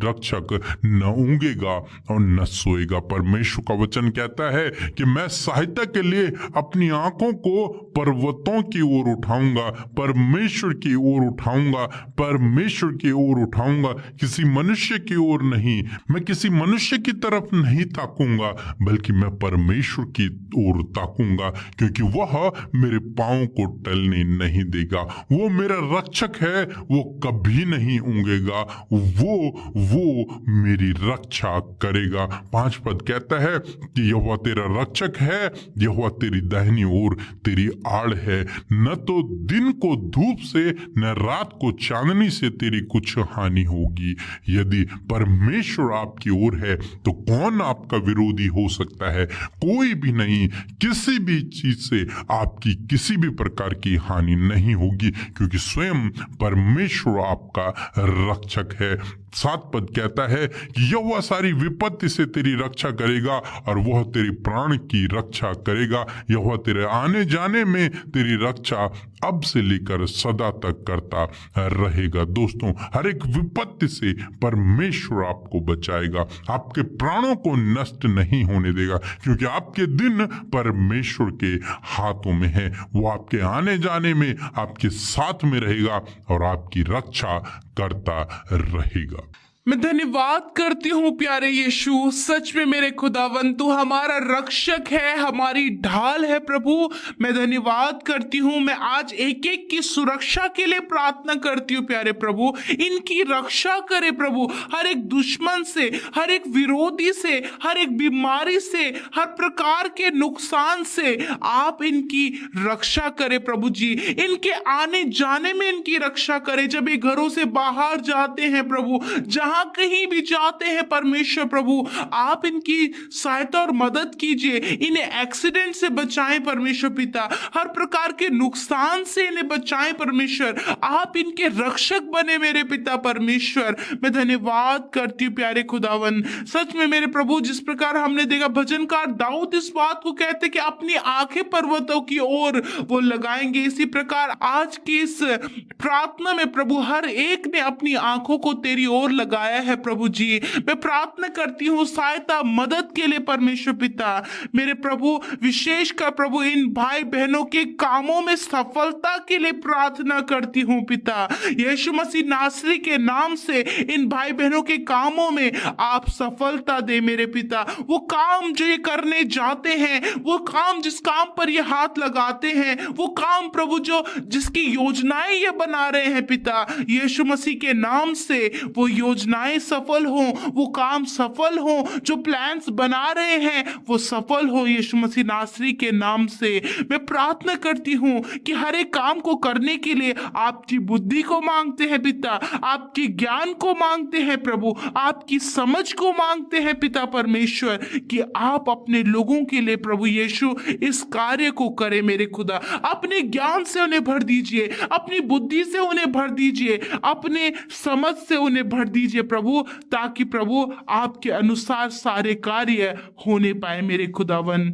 रक्षक न ऊंगेगा और न सोएगा। परमेश्वर का वचन कहता है कि मैं सहायता के लिए अपनी आंखों को पर्वतों की ओर उठाऊंगा, परमेश्वर की ओर उठाऊंगा, परमेश्वर की ओर उठाऊंगा, किसी मनुष्य की ओर नहीं। मैं किसी मनुष्य की तरफ नहीं ताकूंगा, बल्कि मैं परमेश्वर की ओर ताकूंगा, क्योंकि वह मेरे पांव को टलने नहीं देगा। वो मेरा रक्षक है, वो कभी नहीं ऊंगेगा, वो मेरी रक्षा करेगा। 5 पद कहता है कि यहोवा तेरा रक्षक है, यहोवा तेरी दाहिनी ओर तेरी आड़ है। न तो दिन को धूप से न रात को चांदनी से तेरी कुछ हानि होगी। यदि परमेश्वर आपकी ओर है तो कौन आपका विरोधी हो सकता है? कोई भी नहीं। किसी भी चीज से आपकी किसी भी प्रकार की हानि नहीं होगी, क्योंकि स्वयं परमेश्वर आपका रक्षक है। 7 पद कहता है कि यहोवा सारी विपत्ति से तेरी रक्षा करेगा और वह तेरे प्राण की रक्षा करेगा। यहोवा तेरे आने जाने में तेरी रक्षा अब से लेकर सदा तक करता रहेगा। दोस्तों, हर एक विपत्ति से परमेश्वर आपको बचाएगा, आपके प्राणों को नष्ट नहीं होने देगा, क्योंकि आपके दिन परमेश्वर के हाथों में है। वो आपके आने जाने में आपके साथ में रहेगा और आपकी रक्षा करता रहेगा। मैं धन्यवाद करती हूँ प्यारे यीशु, सच में मेरे खुदावन तू हमारा रक्षक है, हमारी ढाल है प्रभु। मैं धन्यवाद करती हूँ, मैं आज एक एक की सुरक्षा के लिए प्रार्थना करती हूँ प्यारे प्रभु, इनकी रक्षा करे प्रभु, हर एक दुश्मन से, हर एक विरोधी से, हर एक बीमारी से, हर प्रकार के नुकसान से आप इनकी रक्षा करे प्रभु जी। इनके आने जाने में इनकी रक्षा करे, जब ये घरों से बाहर जाते हैं प्रभु, जहां जहां कहीं भी जाते हैं परमेश्वर प्रभु, आप इनकी सहायता और मदद कीजिए, इन्हें एक्सीडेंट से बचाएं परमेश्वर पिता, हर प्रकार के नुकसान से इन्हें बचाएं परमेश्वर, आप इनके रक्षक बने मेरे पिता परमेश्वर। मैं धन्यवाद करती हूँ प्यारे खुदावन, सच में मेरे प्रभु जिस प्रकार हमने देखा भजनकार दाऊद इस बात को कहते कि अपनी आंखें पर्वतों की ओर वो लगाएंगे, इसी प्रकार आज की इस प्रार्थना में प्रभु हर एक ने अपनी आंखों को तेरी ओर लगाया है प्रभु जी। मैं प्रार्थना करती हूँ सहायता मदद के लिए परमेश्वर पिता, मेरे प्रभु विशेषकर प्रभु इन भाई बहनों के कामों में सफलता के लिए प्रार्थना करती हूँ पिता, यीशु मसीह नासरी के नाम से इन भाई बहनों के कामों में आप सफलता दे मेरे पिता। वो काम जो ये करने जाते हैं, वो काम जिस काम पर ये हाथ लगाते हैं, वो काम प्रभु जो जिसकी योजनाएं ये बना रहे हैं पिता, यीशु मसीह के नाम से वो योजनाएं सफल हो, वो काम सफल हो, जो प्लान्स बना रहे हैं वो सफल हो यीशु मसीह नासरी के नाम से। मैं प्रार्थना करती हूँ कि हर एक काम को करने के लिए आपकी बुद्धि को मांगते हैं पिता, आपकी ज्ञान को मांगते हैं प्रभु, आपकी समझ को मांगते हैं पिता परमेश्वर, कि आप अपने लोगों के लिए प्रभु यीशु इस कार्य को करें मेरे खुदा। अपने ज्ञान से उन्हें भर दीजिए, अपनी बुद्धि से उन्हें भर दीजिए, अपने समझ से उन्हें भर दीजिए प्रभु, ताकि प्रभु आपके अनुसार सारे कार्य होने पाए मेरे खुदावन।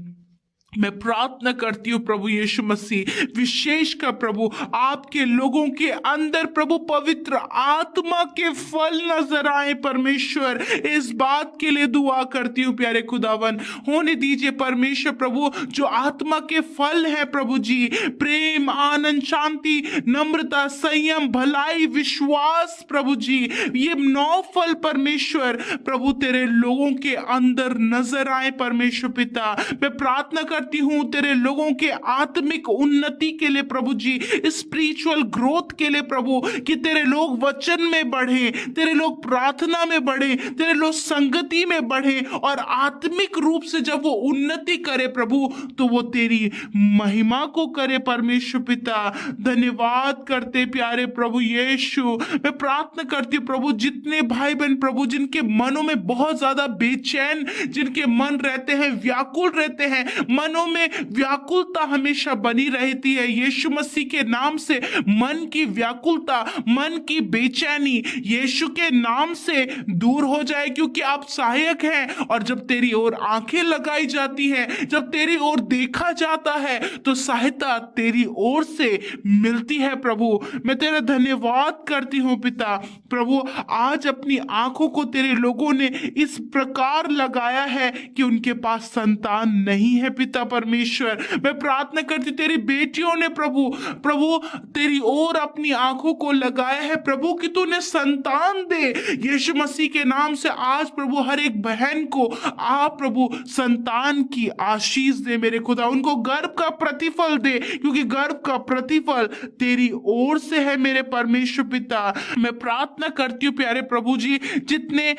मैं प्रार्थना करती हूँ प्रभु यीशु मसीह विशेषकर प्रभु आपके लोगों के अंदर प्रभु पवित्र आत्मा के फल नजर आए परमेश्वर, इस बात के लिए दुआ करती हूँ प्यारे खुदावन। होने दीजिए परमेश्वर प्रभु जो आत्मा के फल है प्रभु जी, प्रेम, आनंद, शांति, नम्रता, संयम, भलाई, विश्वास प्रभु जी, ये 9 फल परमेश्वर प्रभु तेरे लोगों के अंदर नजर आए परमेश्वर पिता। मैं प्रार्थना करती हूं तेरे लोगों के आत्मिक उन्नति के लिए प्रभु जी, स्पिरिचुअल ग्रोथ के लिए प्रभु, कि तेरे लोग वचन में बढ़े, तेरे लोग प्रार्थना में बढ़े, तेरे लोग संगति में बढ़े, और आत्मिक रूप से जब वो उन्नति करे प्रभु तो वो तेरी महिमा को करे परमेश्वर पिता। धन्यवाद करते प्यारे प्रभु यीशु। मैं प्रार्थना करती हूँ प्रभु जितने भाई बहन प्रभु जिनके मनों में बहुत ज्यादा बेचैन, जिनके मन रहते हैं व्याकुल रहते हैं, मनों में व्याकुलता हमेशा बनी रहती है, यीशु मसीह के नाम से मन की व्याकुलता, मन की बेचैनी यीशु के नाम से दूर हो जाए, क्योंकि आप सहायक हैं। और जब तेरी ओर आंखें लगाई जाती हैं, जब तेरी ओर देखा जाता है तो सहायता तेरी ओर से मिलती है प्रभु। मैं तेरा धन्यवाद करती हूँ पिता। प्रभु आज अपनी आंखों को तेरे लोगों ने इस प्रकार लगाया है कि उनके पास संतान नहीं है पिता परमेश्वर। मैं प्रार्थना करती तेरी बेटियों ने प्रभु तेरी ओर अपनी आंखों को लगाया है प्रभु कि तू उन्हें संतान दे यीशु मसीह के नाम से। आज प्रभु हर एक बहन को आप प्रभु संतान की आशीष दे मेरे खुदा, उनको गर्भ का प्रतिफल दे, क्योंकि गर्भ का प्रतिफल तेरी ओर से है मेरे परमेश्वर पिता। मैं प्रार्थना करती हूँ प्यारे प्रभु जी, जितने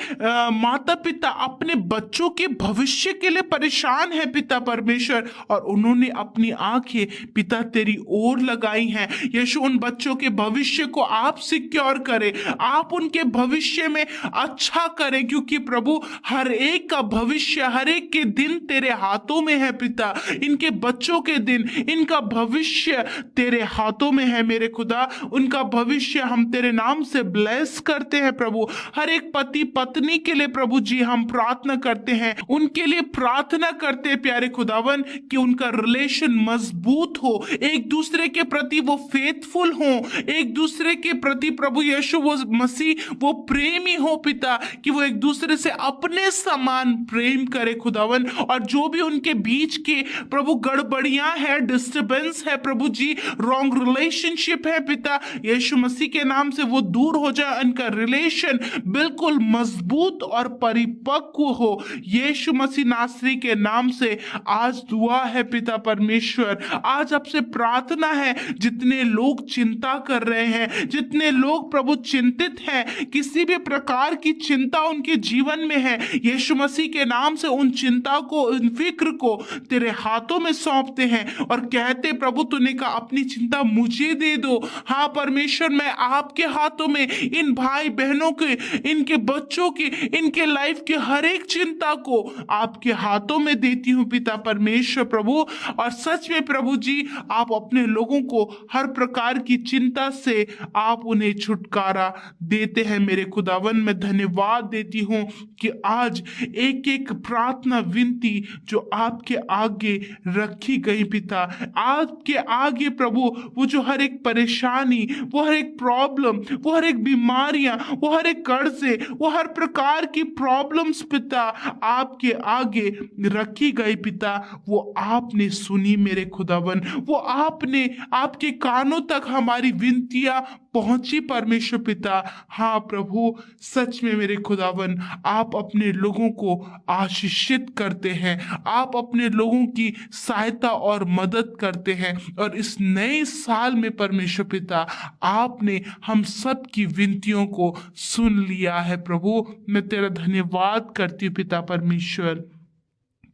माता पिता अपने बच्चों के भविष्य के लिए परेशान है पिता परमेश्वर, और उन्होंने अपनी आंखें पिता तेरी ओर लगाई हैं, यीशु उन बच्चों के भविष्य को आप सिक्योर करें, आप उनके भविष्य में अच्छा करें, क्योंकि प्रभु हर एक का भविष्य, हर एक के दिन तेरे हाथों में है पिता। इनके बच्चों के दिन, इनका भविष्य तेरे हाथों में है मेरे खुदा। उनका भविष्य हम तेरे नाम से ब्लेस करते हैं प्रभु। हर एक पति पत्नी के लिए प्रभु जी हम प्रार्थना करते हैं, उनके लिए प्रार्थना करते हैं प्यारे खुदावन कि उनका रिलेशन मजबूत हो, एक दूसरे के प्रति वो फेथफुल हो, एक दूसरे के प्रति प्रभु यीशु वो मसीह वो प्रेमी हो पिता, कि वो एक दूसरे से अपने समान प्रेम करे खुदावन। और जो भी उनके बीच के प्रभु गड़बड़ियां है, डिस्टर्बेंस है प्रभु जी, रॉन्ग रिलेशनशिप है पिता, यीशु मसीह के नाम से वो दूर हो जाए, उनका रिलेशन बिल्कुल मजबूत और परिपक्व हो यीशु मसीह नासरी के नाम से। आज दुआ है पिता परमेश्वर, आज आपसे प्रार्थना है, जितने लोग चिंता कर रहे हैं, जितने लोग प्रभु चिंतित हैं, किसी भी प्रकार की चिंता उनके जीवन में है, यीशु मसीह के नाम से उन चिंता को, उन फिक्र को तेरे हाथों में सौंपते हैं और कहते प्रभु तूने कहा अपनी चिंता मुझे दे दो। हाँ परमेश्वर, मैं आपके हाथों में इन भाई बहनों के, इनके बच्चों की, इनके लाइफ की हर एक चिंता को आपके हाथों में देती हूँ पिता परमेश्वर प्रभु। और सच में प्रभु जी, आप अपने लोगों को हर प्रकार की चिंता से आप उन्हें छुटकारा देते हैं। मेरे खुदावन में धन्यवाद देती हूँ कि आज एक एक प्रार्थना विनती जो आपके आगे रखी गई पिता, आपके आगे प्रभु, वो जो हर एक परेशानी, वो हर एक प्रॉब्लम, वो हर एक बीमारियां, वो हर एक कर्जे, वो हर प्रकार की प्रॉब्लम्स पिता आपके आगे रखी गई पिता, वो आपने सुनी मेरे खुदावन, वो आपने, आपके कानों तक हमारी विनतियां पहुंची परमेश्वर पिता। हाँ प्रभु, सच में मेरे खुदावन, आप अपने लोगों को आशीषित करते हैं, आप अपने लोगों की सहायता और मदद करते हैं। और इस नए साल में परमेश्वर पिता, आपने हम सब की विनतियों को सुन लिया है प्रभु। मैं तेरा धन्यवाद करती हूँ पिता परमेश्वर।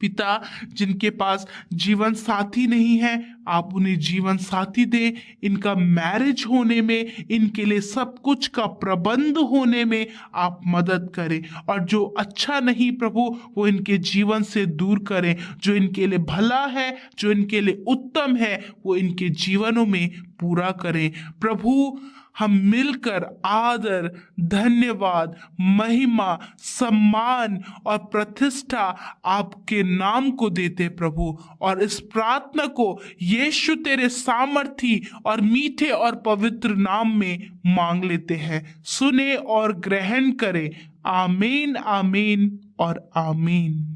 पिता, जिनके पास जीवन साथी नहीं है, आप उन्हें जीवन साथी दे, इनका मैरिज होने में, इनके लिए सब कुछ का प्रबंध होने में आप मदद करें। और जो अच्छा नहीं प्रभु, वो इनके जीवन से दूर करें। जो इनके लिए भला है, जो इनके लिए उत्तम है, वो इनके जीवनों में पूरा करें प्रभु। हम मिलकर आदर, धन्यवाद, महिमा, सम्मान और प्रतिष्ठा आपके नाम को देते प्रभु। और इस प्रार्थना को यीशु तेरे सामर्थी और मीठे और पवित्र नाम में मांग लेते हैं। सुने और ग्रहण करें। आमीन, आमीन और आमीन।